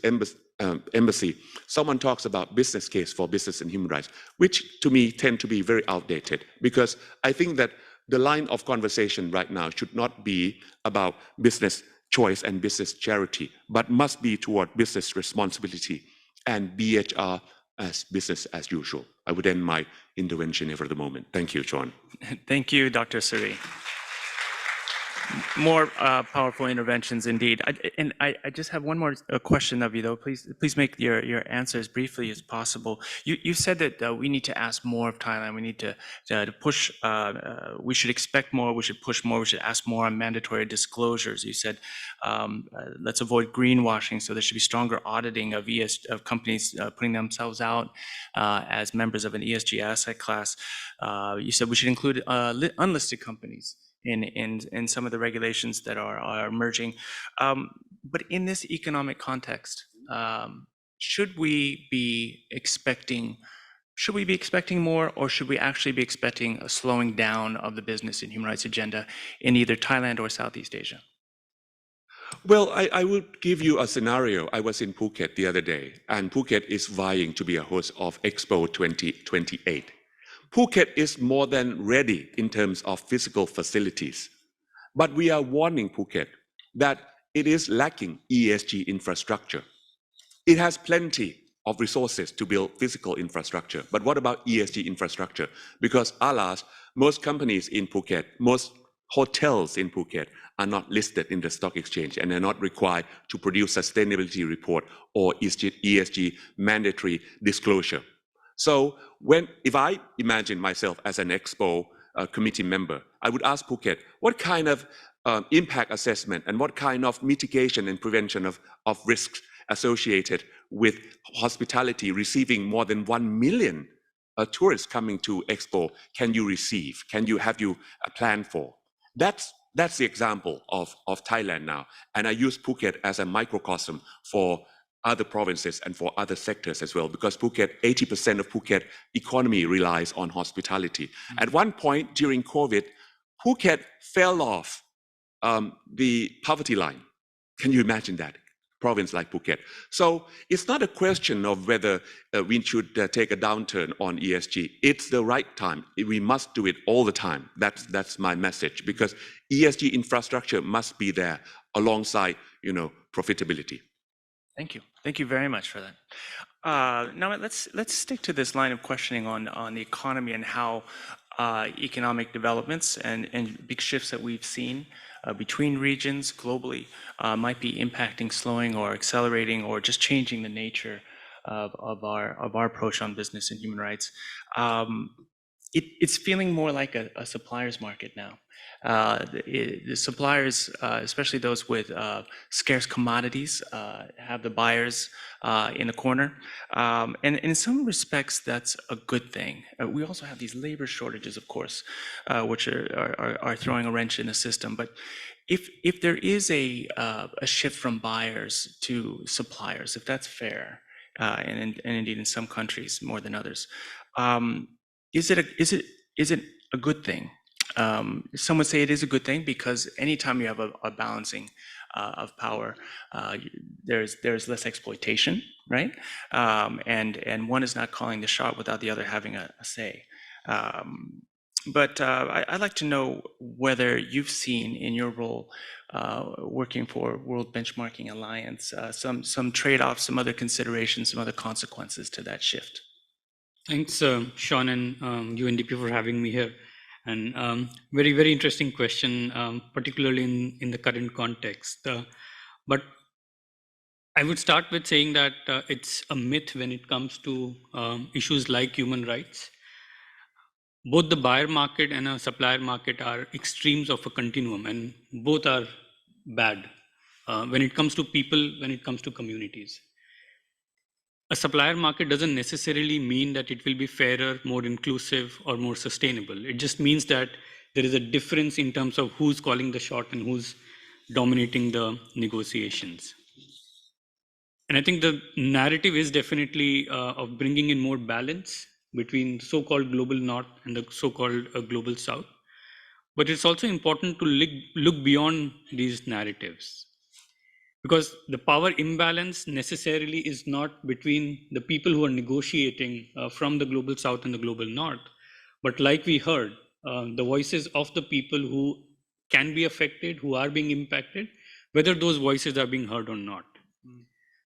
embassy, someone talks about business case for business and human rights, which to me tend to be very outdated, because I think that the line of conversation right now should not be about business choice and business charity, but must be toward business responsibility and BHR as business as usual. I would end my intervention here for the moment. Thank you, John. Thank you, Dr. Suri. More powerful interventions indeed. I just have one more question of you, though. Please make your answer as briefly as possible. You said that we need to ask more of Thailand. We need to push. We should expect more. We should push more. We should ask more on mandatory disclosures. You said let's avoid greenwashing. So there should be stronger auditing of companies putting themselves out as members of an ESG asset class. You said we should include unlisted companies in some of the regulations that are emerging. But in this economic context, should we be expecting more, or should we actually be expecting a slowing down of the business and human rights agenda in either Thailand or Southeast Asia? Well, I will give you a scenario. I was in Phuket the other day, and Phuket is vying to be a host of Expo 2028. Phuket is more than ready in terms of physical facilities, but we are warning Phuket that it is lacking ESG infrastructure. It has plenty of resources to build physical infrastructure, but what about ESG infrastructure? Because alas, most companies in Phuket, most hotels in Phuket are not listed in the stock exchange, and are not required to produce sustainability report or ESG mandatory disclosure. So if I imagine myself as an Expo committee member, I would ask Phuket, what kind of impact assessment and what kind of mitigation and prevention of risks associated with hospitality receiving more than 1 million tourists coming to Expo can you receive? Have you planned for? That's the example of Thailand now. And I use Phuket as a microcosm for other provinces and for other sectors as well, because Phuket, 80% of Phuket economy relies on hospitality. At one point during COVID, Phuket fell off the poverty line. Can you imagine that? Province like Phuket. So it's not a question of whether we should take a downturn on ESG. It's the right time. We must do it all the time. That's my message, because ESG infrastructure must be there alongside, profitability. Thank you. Thank you very much for that. Now let's stick to this line of questioning on the economy and how economic developments and big shifts that we've seen between regions globally might be impacting, slowing, or accelerating, or just changing the nature of our approach on business and human rights. It's feeling more like a supplier's market now. The suppliers, especially those with scarce commodities, have the buyers in the corner. And in some respects, that's a good thing. We also have these labor shortages, of course, which are throwing a wrench in the system. But if there is a shift from buyers to suppliers, if that's fair, and indeed in some countries more than others, is it a good thing? Some would say it is a good thing, because anytime you have a balancing of power, there's less exploitation, right? And one is not calling the shot without the other having a say. But I'd like to know whether you've seen in your role working for World Benchmarking Alliance, some trade-offs, some other considerations, some other consequences to that shift. Thanks, Sean and UNDP for having me here. And very, very interesting question, particularly in the current context. But I would start with saying that it's a myth when it comes to issues like human rights. Both the buyer market and a supplier market are extremes of a continuum, and both are bad when it comes to people, when it comes to communities. A supplier market doesn't necessarily mean that it will be fairer, more inclusive, or more sustainable. It just means that there is a difference in terms of who's calling the shot and who's dominating the negotiations. And I think the narrative is definitely of bringing in more balance between so-called global north and the so-called global south. But it's also important to look beyond these narratives, because the power imbalance necessarily is not between the people who are negotiating from the global south and the global north, but like we heard, the voices of the people who can be affected, who are being impacted, whether those voices are being heard or not.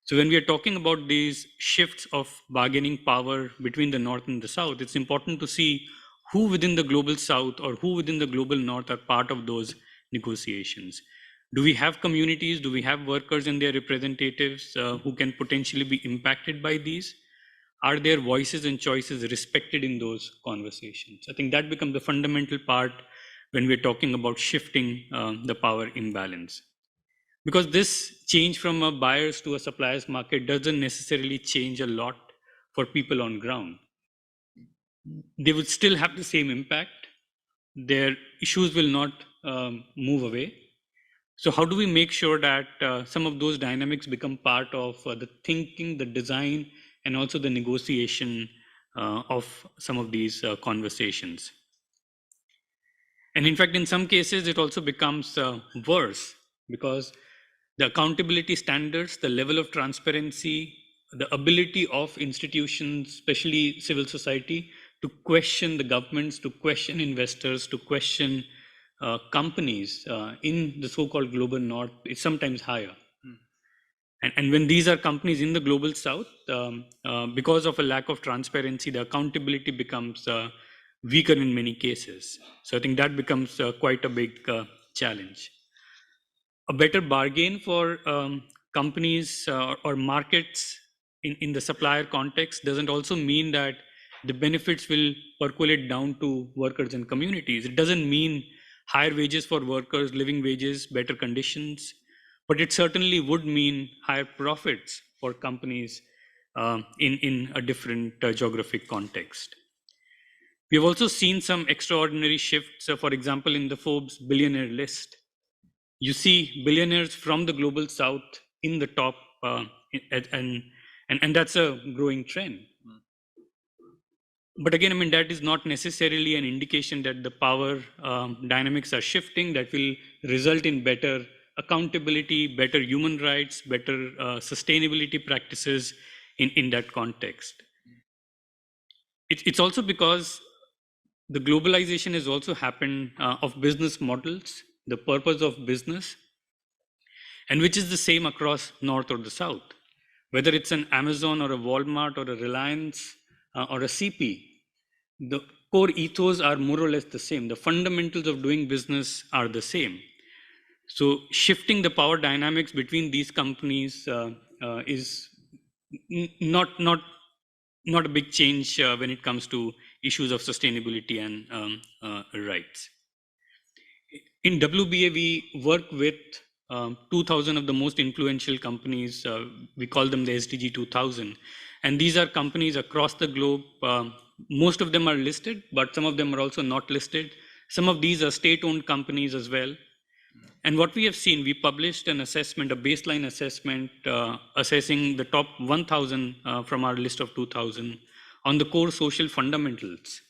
So when we are talking about these shifts of bargaining power between the North and the South, it's important to see who within the global South or who within the global North are part of those negotiations. Do we have communities? Do we have workers and their representatives who can potentially be impacted by these? Are their voices and choices respected in those conversations? I think that becomes the fundamental part when we're talking about shifting the power imbalance. Because this change from a buyer's to a supplier's market doesn't necessarily change a lot for people on ground. They would still have the same impact. Their issues will not move away. So how do we make sure that some of those dynamics become part of the thinking, the design, and also the negotiation of some of these conversations? And in fact, in some cases, it also becomes worse, because the accountability standards, the level of transparency, the ability of institutions, especially civil society, to question the governments, to question investors, to question companies in the so-called global north is sometimes higher. And when these are companies in the global south, because of a lack of transparency, the accountability becomes weaker in many cases. So I think that becomes quite a big challenge. A better bargain for companies or markets in the supplier context doesn't also mean that the benefits will percolate down to workers and communities. It doesn't mean higher wages for workers, living wages, better conditions, but it certainly would mean higher profits for companies in a different geographic context. We have also seen some extraordinary shifts, for example, in the Forbes billionaire list. You see billionaires from the global south in the top, and that's a growing trend. But again, I mean, that is not necessarily an indication that the power dynamics are shifting, that will result in better accountability, better human rights, better sustainability practices in that context. It's also because the globalization has also happened of business models, the purpose of business, and which is the same across North or the South. Whether it's an Amazon or a Walmart or a Reliance or a CP, the core ethos are more or less the same. The fundamentals of doing business are the same. So shifting the power dynamics between these companies is not a big change when it comes to issues of sustainability and rights. In WBA, we work with 2,000 of the most influential companies. We call them the SDG 2000. And these are companies across the globe. Most of them are listed, but some of them are also not listed. Some of these are state-owned companies as well. And what we have seen, we published an assessment, a baseline assessment, assessing the top 1,000 from our list of 2,000 on the core social fundamentals.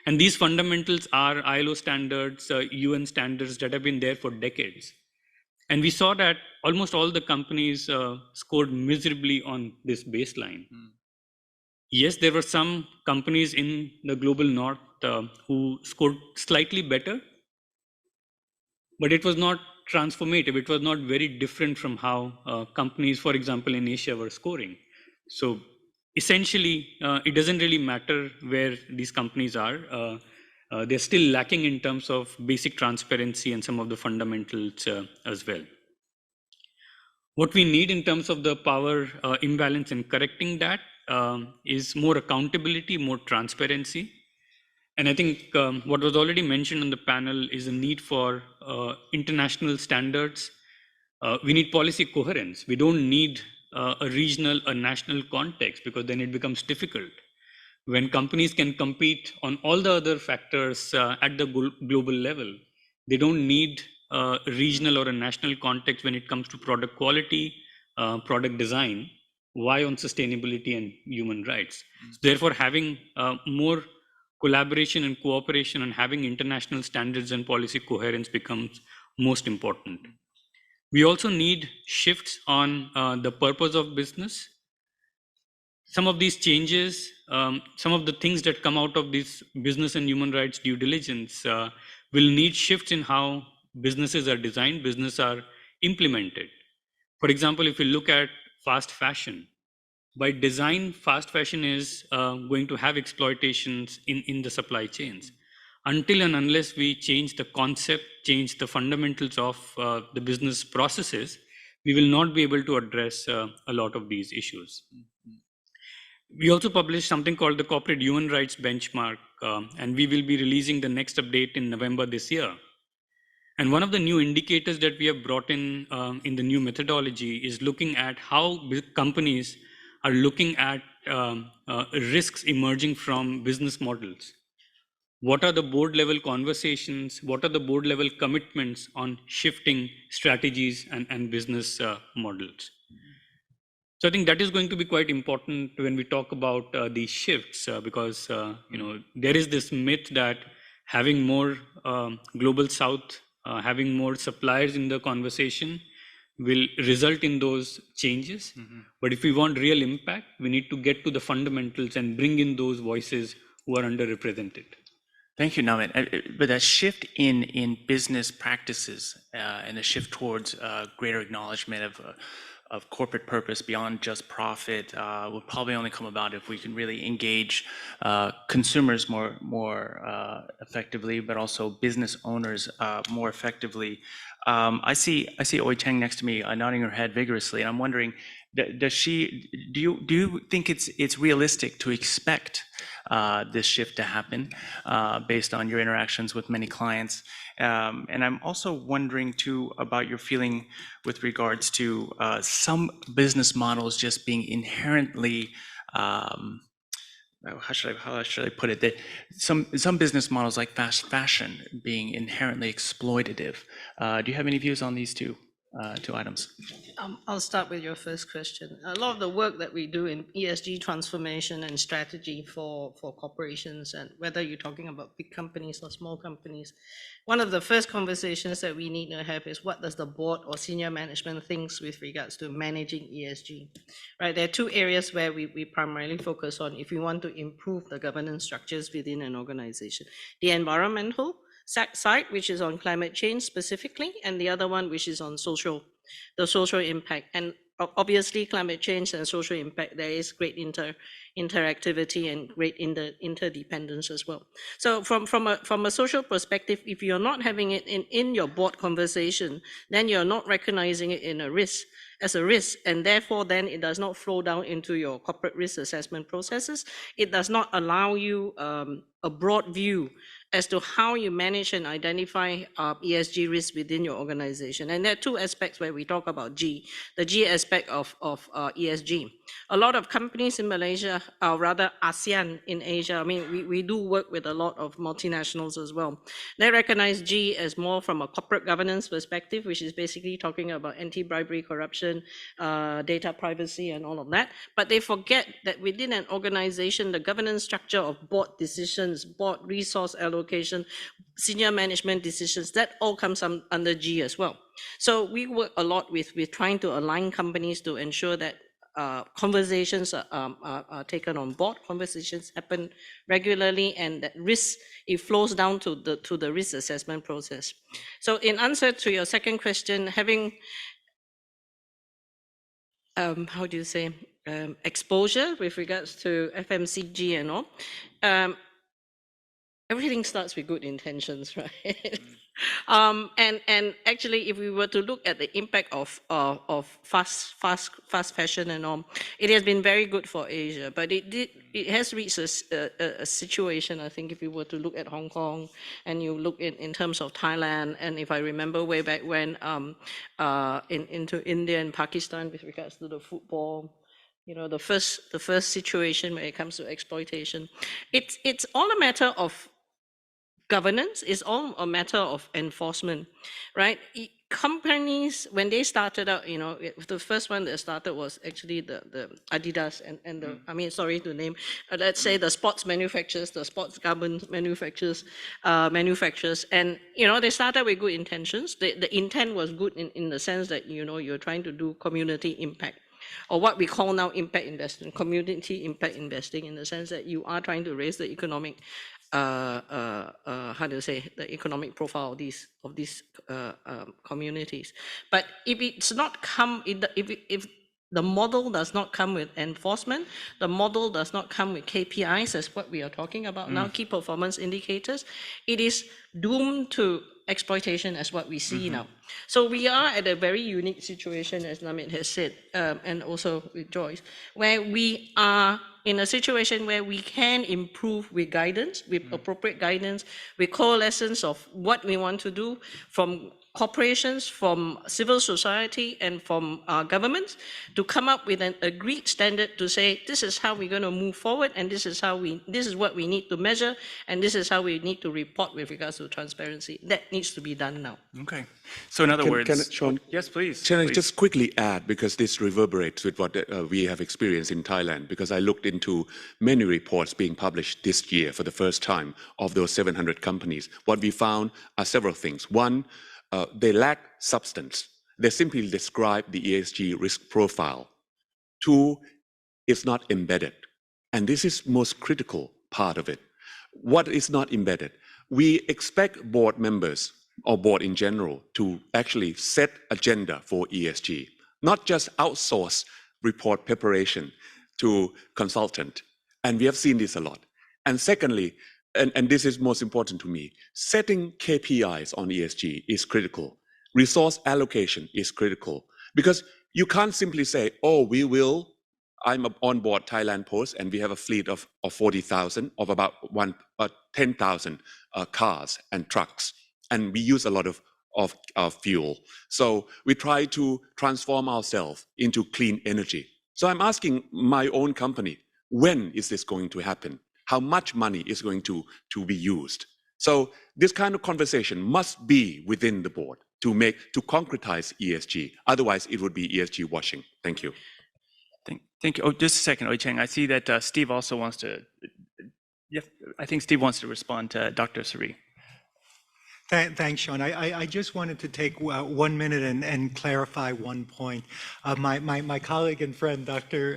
And these fundamentals are ILO standards, UN standards that have been there for decades. And we saw that almost all the companies scored miserably on this baseline. Yes, there were some companies in the global north who scored slightly better, but it was not transformative. It was not very different from how companies, for example, in Asia were scoring. So essentially, it doesn't really matter where these companies are. They're still lacking in terms of basic transparency and some of the fundamentals as well. What we need in terms of the power imbalance and correcting that is more accountability, more transparency. And I think what was already mentioned on the panel is a need for international standards. We need policy coherence. We don't need a regional, a national context, because then it becomes difficult. When companies can compete on all the other factors at the global level, they don't need a regional or a national context when it comes to product quality, product design. Why on sustainability and human rights? So therefore, having more collaboration and cooperation and having international standards and policy coherence becomes most important. We also need shifts on the purpose of business. Some of these changes, some of the things that come out of this business and human rights due diligence will need shifts in how businesses are designed, business are implemented. For example, if you look at fast fashion, by design, fast fashion is going to have exploitations in the supply chains. Until and unless we change the concept, change the fundamentals of the business processes, we will not be able to address a lot of these issues. We also published something called the Corporate Human Rights Benchmark, and we will be releasing the next update in November this year. And one of the new indicators that we have brought in the new methodology is looking at how companies are looking at risks emerging from business models. What are the board level conversations? What are the board level commitments on shifting strategies and business models? So I think that is going to be quite important when we talk about these shifts, because there is this myth that having more global south, having more suppliers in the conversation will result in those changes. But if we want real impact, we need to get to the fundamentals and bring in those voices who are underrepresented. Thank you, Namit. But that shift in business practices and a shift towards greater acknowledgement of corporate purpose beyond just profit will probably only come about if we can really engage consumers more effectively, but also business owners more effectively. I see Oi Cheng next to me nodding her head vigorously, and I'm wondering, do you think it's realistic to expect this shift to happen based on your interactions with many clients? And I'm also wondering too about your feeling with regards to some business models just being inherently how should I put it? That some business models like fast fashion being inherently exploitative. Do you have any views on these two items? I'll start with your first question. A lot of the work that we do in ESG transformation and strategy for corporations, and whether you're talking about big companies or small companies, one of the first conversations that we need to have is what does the board or senior management thinks with regards to managing ESG, right? There are two areas where we primarily focus on if we want to improve the governance structures within an organization. The environmental side, which is on climate change specifically, and the other one, which is on the social impact. And obviously, climate change and social impact, there is great interactivity and great interdependence as well. So from a social perspective, if you're not having it in your board conversation, then you're not recognizing it as a risk, and therefore then it does not flow down into your corporate risk assessment processes. It does not allow you a broad view as to how you manage and identify ESG risks within your organization. And there are two aspects where we talk about G, the G aspect of ESG. A lot of companies in Malaysia, or rather ASEAN in Asia, I mean, we do work with a lot of multinationals as well. They recognize G as more from a corporate governance perspective, which is basically talking about anti-bribery, corruption, data privacy, and all of that. But they forget that within an organization, the governance structure of board decisions, board resource allocation, senior management decisions, that all comes under G as well. So we work a lot with trying to align companies to ensure that conversations are taken on board, conversations happen regularly, and that risk, it flows down to the risk assessment process. So in answer to your second question, having, how do you say, exposure with regards to FMCG and all, everything starts with good intentions, right? And actually, if we were to look at the impact of fast fashion and all, it has been very good for Asia, but it has reached a situation. I think if you were to look at Hong Kong and you look in terms of Thailand, and if I remember way back when into India and Pakistan with regards to the football. You know, the first situation when it comes to exploitation, it's all a matter of governance, is all a matter of enforcement, right? Companies, when they started out, you know, the first one that started was actually the Adidas and the, I mean, sorry to name, let's say the sports manufacturers, the sports garment manufacturers, and, you know, they started with good intentions. The intent was good in the sense that, you know, you're trying to do community impact, or what we call now impact investing, community impact investing, in the sense that you are trying to raise the economic, how do you say, the economic profile of these communities. But if it's not come, if the model does not come with enforcement, the model does not come with KPIs, as what we are talking about now, key performance indicators, it is doomed to exploitation as what we see now. So we are at a very unique situation, as Namit has said, and also with Joyce, where we are in a situation where we can improve with guidance, with appropriate guidance, with coalescence of what we want to do from corporations, from civil society, and from governments, to come up with an agreed standard to say, this is how we're going to move forward, and this is what we need to measure, and this is how we need to report with regards to transparency. That needs to be done now. Okay. So in other words, Sean, yes, please. Can I please. just quickly add, because this reverberates with what we have experienced in Thailand, because I looked into many reports being published this year for the first time of those 700 companies. What we found are several things. One, they lack substance. They simply describe the ESG risk profile. Two, it's not embedded. And this is most critical part of it. What is not embedded? We expect board members or board in general to actually set agenda for ESG, not just outsource report preparation to consultant. And we have seen this a lot. And secondly, and this is most important to me, setting KPIs on ESG is critical. Resource allocation is critical, because you can't simply say, oh, I'm on board Thailand Post, and we have a fleet of 40,000, of about 10,000 cars and trucks, and we use a lot of fuel. So we try to transform ourselves into clean energy. So I'm asking my own company, when is this going to happen? How much money is going to be used? So this kind of conversation must be within the board to concretize ESG. Otherwise, it would be ESG washing. Thank you. Thank you. Oh, just a second, Oi Cheng. I see that Steve also wants to. Yep, I think Steve wants to respond to Dr. Suri. Thanks, Sean. I just wanted to take 1 minute and clarify one point. My colleague and friend, Dr.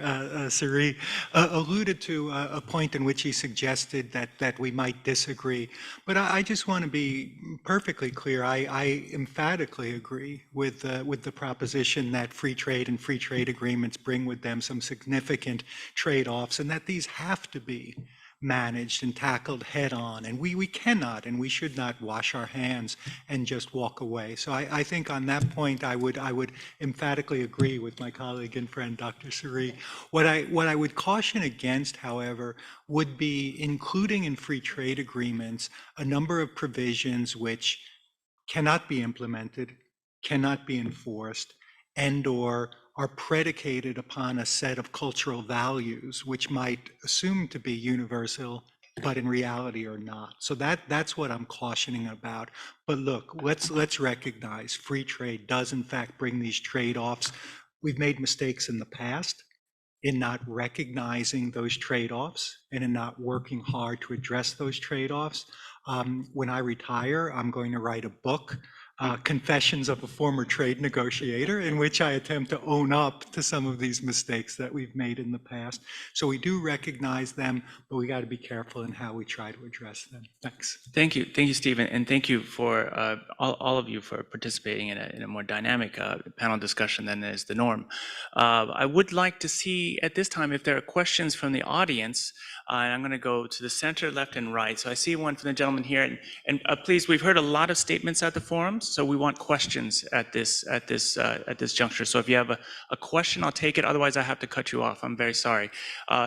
Suri, alluded to a point in which he suggested that we might disagree. But I just want to be perfectly clear. I emphatically agree with the proposition that free trade and free trade agreements bring with them some significant trade-offs, and that these have to be managed and tackled head on. And we cannot and we should not wash our hands and just walk away. So I think on that point, I would emphatically agree with my colleague and friend, Dr. Suri. What I would caution against, however, would be including in free trade agreements a number of provisions which cannot be implemented, cannot be enforced, and/or are predicated upon a set of cultural values which might assume to be universal, but in reality are not. So that's what I'm cautioning about. But look, let's recognize free trade does in fact bring these trade-offs. We've made mistakes in the past in not recognizing those trade-offs and in not working hard to address those trade-offs. When I retire, I'm going to write a book Confessions of a Former Trade Negotiator, in which I attempt to own up to some of these mistakes that we've made in the past. So we do recognize them, but we got to be careful in how we try to address them. Thanks. Thank you, Stephen, and thank you for all of you for participating in a more dynamic panel discussion than is the norm. I would like to see at this time if there are questions from the audience. And I'm going to go to the center, left, and right. So I see one from the gentleman here, and please, we've heard a lot of statements at the forums, so we want questions at this juncture. So if you have a question, I'll take it. Otherwise, I have to cut you off. I'm very sorry.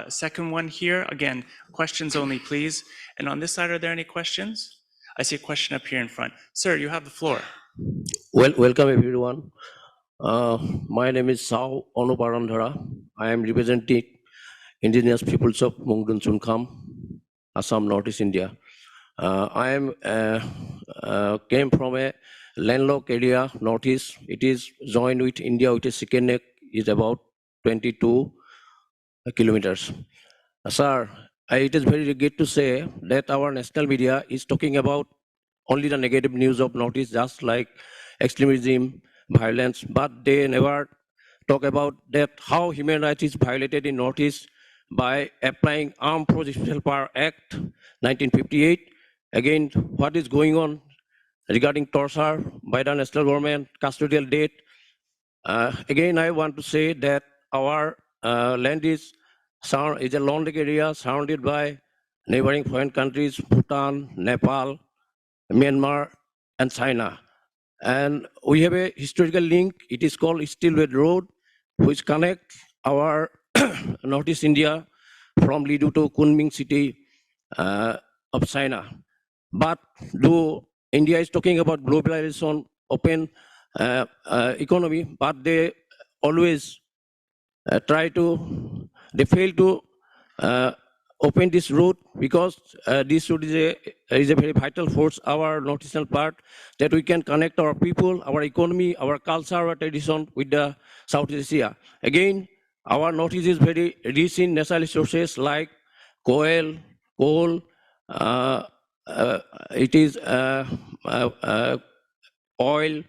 Second one here, again, questions only, please. And on this side, are there any questions? I see a question up here in front. Sir, you have the floor. Well, welcome everyone. My name is Sao Onoparandhara. I am representing indigenous peoples of Mongdun Chunkham, Assam, Northeast India. I am came from a landlocked area, Northeast. It is joined with India with a second neck, is about 22 kilometers. Sir, it is very good to say that our national media is talking about only the negative news of Northeast, just like extremism, violence, but they never talk about that how human rights is violated in Northeast by applying Armed Forces Special Power Act 1958. Again, what is going on regarding torture by the national government, custodial death. Again, I want to say that our land is a landlocked area surrounded by neighboring foreign countries, Bhutan, Nepal, Myanmar, and China. And we have a historical link. It is called Steelway Road, which connects our Northeast India from Lidu to Kunming city of China. But though India is talking about globalization, open economy, but they always they fail to open this route, because this route is a very vital force, our northeastern part, that we can connect our people, our economy, our culture, our tradition with the Southeast Asia. Again, our Northeast is very rich in natural resources like coal, it is oil,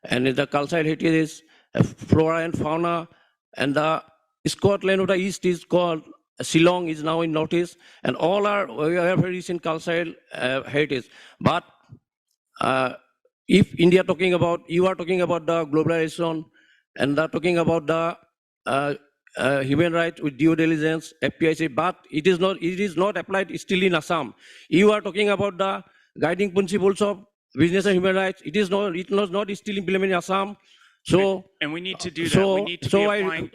and the cultural heritage is flora and fauna, and the Scotland of the East is called Shillong, is now in Northeast, and all we are very rich in cultural heritage. But if India talking about, you are talking about the globalization, and talking about the human rights with due diligence, FPIC, but it is not applied still in Assam. You are talking about the guiding principles of business and human rights. It was not still implemented in Assam. So, and we need to do that. We need to be applying.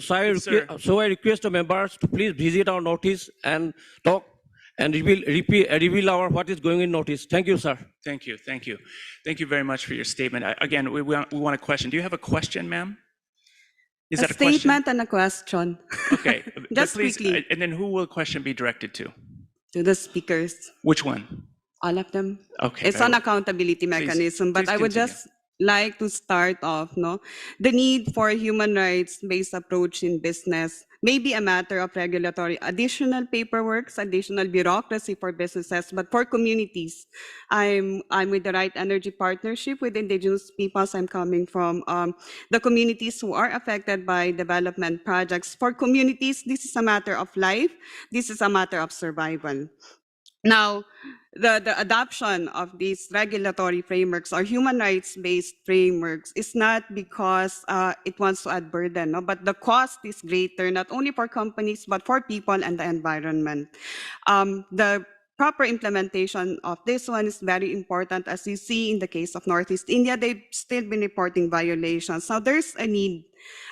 So I request the members to please visit our Northeast and talk and reveal our what is going in Northeast. Thank you, sir. Thank you. Thank you very much for your statement. Again, we want a question. Do you have a question, ma'am? Is that a question? Statement and a question. Okay. Just please, quickly. And then who will the question be directed to? To the speakers. Which one? All of them. Okay. It's an accountability mechanism, but I would just like to start off, the need for a human rights-based approach in business may be a matter of regulatory, additional paperwork, additional bureaucracy for businesses, but for communities, I'm with the Right Energy Partnership with indigenous peoples. I'm coming from the communities who are affected by development projects. For communities, this is a matter of life. This is a matter of survival. Now, the adoption of these regulatory frameworks or human rights-based frameworks is not because it wants to add burden, but the cost is greater, not only for companies, but for people and the environment. The proper implementation of this one is very important. As you see in the case of Northeast India, they've still been reporting violations. Now, there's a need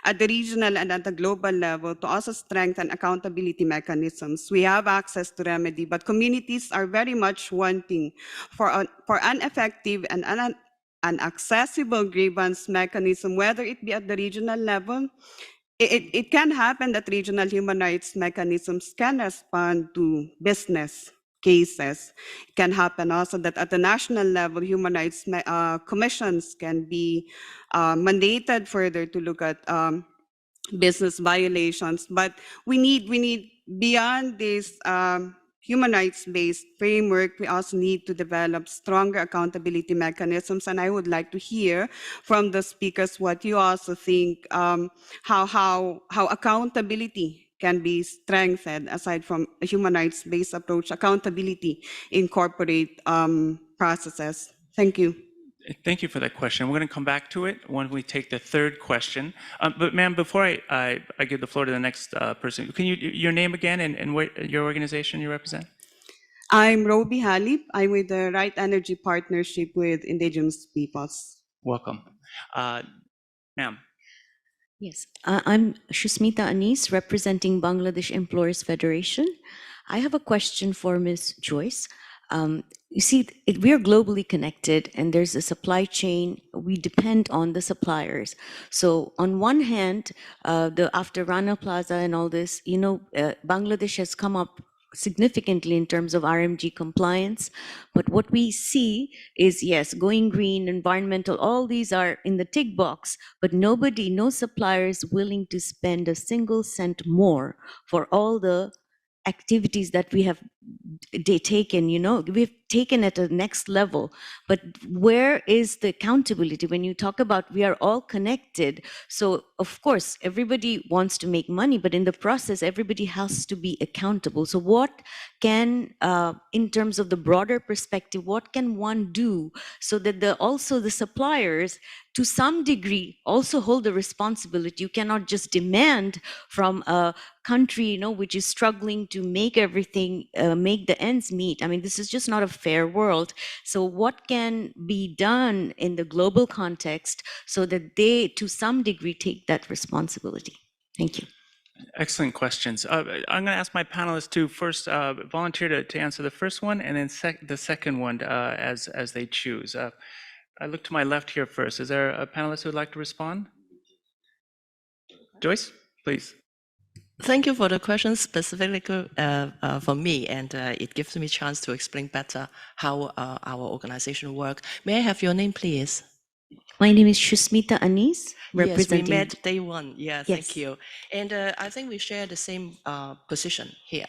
at the regional and at the global level to also strengthen accountability mechanisms. We have access to remedy, but communities are very much wanting for an effective and an accessible grievance mechanism, whether it be at the regional level. It can happen that regional human rights mechanisms can respond to business cases. It can happen also that at the national level, human rights commissions can be mandated further to look at business violations. But we need beyond this human rights-based framework, we also need to develop stronger accountability mechanisms. And I would like to hear from the speakers what you also think, how accountability can be strengthened aside from a human rights-based approach, accountability in corporate processes. Thank you. Thank you for that question. We're going to come back to it when we take the third question. But ma'am, before I give the floor to the next person, can you, your name again and what your organization you represent? I'm Roby Halip. I'm with the Right Energy Partnership with Indigenous Peoples. Welcome. Ma'am. Yes, I'm Shusmita Anis, representing Bangladesh Employers Federation. I have a question for Ms. Joyce. You see, we are globally connected and there's a supply chain. We depend on the suppliers. So on one hand, after Rana Plaza and all this, Bangladesh has come up significantly in terms of RMG compliance. But what we see is, yes, going green, environmental, all these are in the tick box, but no supplier is willing to spend a single cent more for all the activities that we have taken, we've taken at a next level. But where is the accountability when you talk about we are all connected? So of course, everybody wants to make money, but in the process, everybody has to be accountable. So what can, in terms of the broader perspective, what can one do so that also the suppliers to some degree also hold the responsibility? You cannot just demand from a country, which is struggling to make everything, make the ends meet. I mean, this is just not a fair world. So what can be done in the global context so that they, to some degree, take that responsibility? Thank you. Excellent questions. I'm going to ask my panelists to first volunteer to answer the first one, and then the second one as they choose. I look to my left here first. Is there a panelist who would like to respond? Joyce, please. Thank you for the question specifically for me, and it gives me a chance to explain better how our organization works. May I have your name, please? My name is Shusmita Anis, representing... Yes, we met day one. Yeah, yes. Thank you. And I think we share the same position here.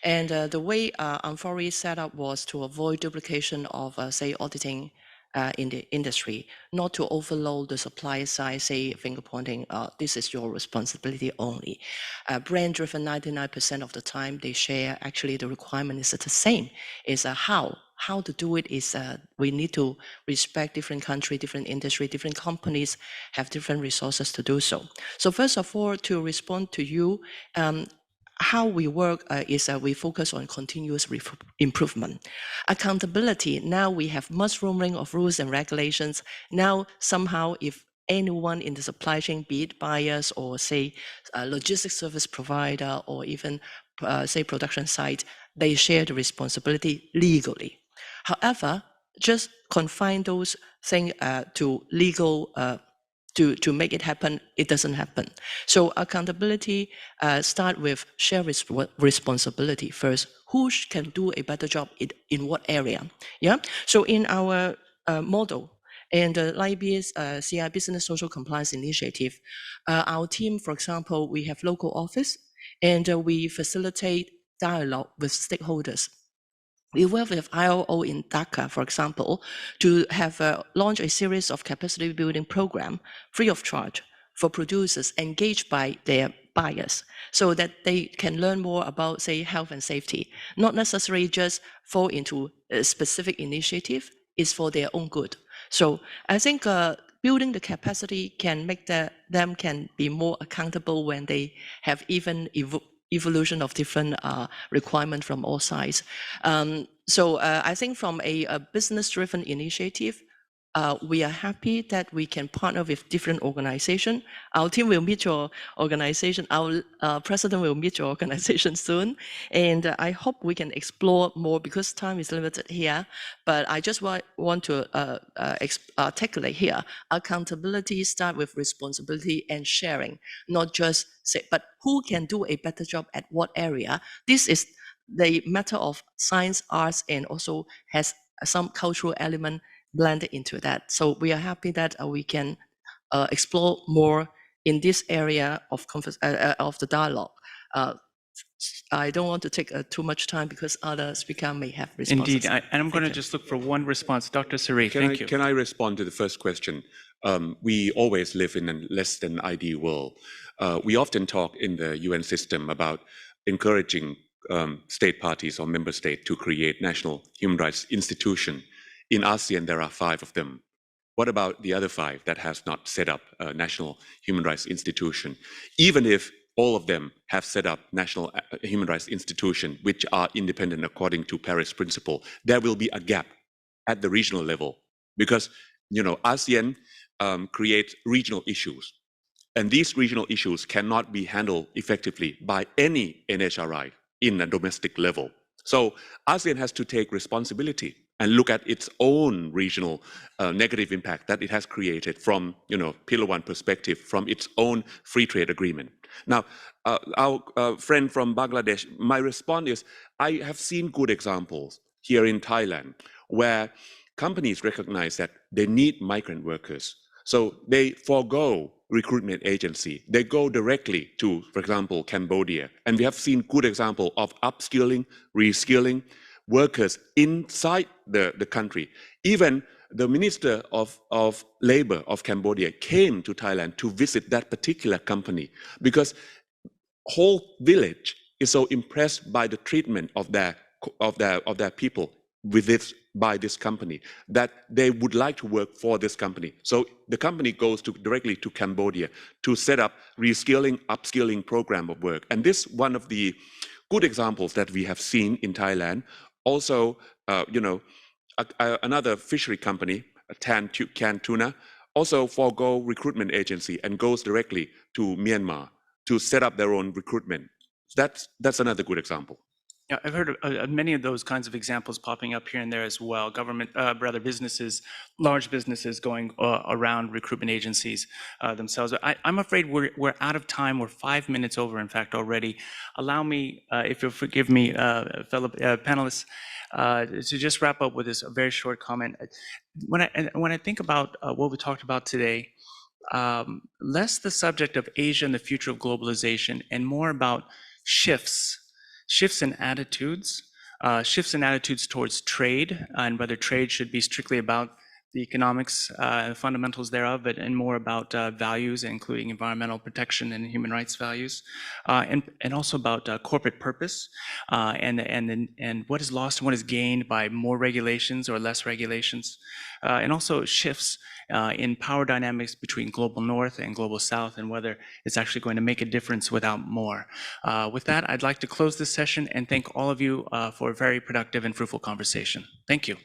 And the way Amfori set up was to avoid duplication of, say, auditing in the industry, not to overload the supply side, say, finger pointing, this is your responsibility only. Brand-driven, 99% of the time, they share, actually, the requirement is the same, is how to do it is we need to respect different country, different industry, different companies have different resources to do so. So first of all, to respond to you, how we work is we focus on continuous improvement. Accountability, now we have mushrooming of rules and regulations. Now somehow if anyone in the supply chain, be it buyers or say a logistics service provider or even say production site, they share the responsibility legally. However, just confine those things to legal, to make it happen, it doesn't happen. So accountability start with share responsibility first. Who can do a better job in what area? Yeah. So in our model, and LIBE's CI Business Social Compliance Initiative, our team, for example, we have local office, and we facilitate dialogue with stakeholders. We work with ILO in Dhaka, for example, to have launch a series of capacity building program free of charge for producers engaged by their buyers so that they can learn more about, say, health and safety. Not necessarily just fall into a specific initiative, it's for their own good. So I think building the capacity can make them can be more accountable when they have even evolution of different requirements from all sides. So I think from a business-driven initiative, we are happy that we can partner with different organizations. Our team will meet your organization. Our president will meet your organization soon. And I hope we can explore more because time is limited here. But I just want to articulate here, accountability start with responsibility and sharing, not just say, but who can do a better job at what area? This is the matter of science, arts, and also has some cultural element blended into that. So we are happy that we can explore more in this area of the dialogue. I don't want to take too much time because other speakers may have responses. Indeed, and I'm going to you. just look for one response. Dr. Sari, thank you. Can I respond to the first question? We always live in a less than ideal world. We often talk in the UN system about encouraging state parties or member states to create national human rights institution. In ASEAN, there are 5 of them. What about the other 5 that has not set up a national human rights institution? Even if all of them have set up national human rights institutions, which are independent according to Paris Principle, there will be a gap at the regional level because, ASEAN creates regional issues, and these regional issues cannot be handled effectively by any NHRI in a domestic level. So ASEAN has to take responsibility and look at its own regional negative impact that it has created from, Pillar 1 perspective, from its own free trade agreement. Now, our friend from Bangladesh, my response is, I have seen good examples here in Thailand where companies recognize that they need migrant workers. So they forego recruitment agency. They go directly to, for example, Cambodia. And we have seen good example of upskilling, reskilling workers inside the country. Even the Minister of Labor of Cambodia came to Thailand to visit that particular company because whole village is so impressed by the treatment of their people by this company that they would like to work for this company. So the company goes directly to Cambodia to set up reskilling, upskilling program of work. And this one of the good examples that we have seen in Thailand. Also, another fishery company, Can Tuna, also forego recruitment agency and goes directly to Myanmar to set up their own recruitment. That's another good example. Yeah, I've heard of many of those kinds of examples popping up here and there as well. Businesses, large businesses going around recruitment agencies themselves. I'm afraid we're out of time. We're 5 minutes over, in fact, already. Allow me, if you'll forgive me, fellow panelists, to just wrap up with this very short comment. When I think about what we talked about today, less the subject of Asia and the future of globalization, and more about shifts in attitudes, towards trade, and whether trade should be strictly about the economics, the fundamentals thereof, and more about values, including environmental protection and human rights values, and also about corporate purpose, and what is lost and what is gained by more regulations or less regulations, and also shifts in power dynamics between global north and global south, and whether it's actually going to make a difference without more. With that, I'd like to close this session and thank all of you for a very productive and fruitful conversation. Thank you.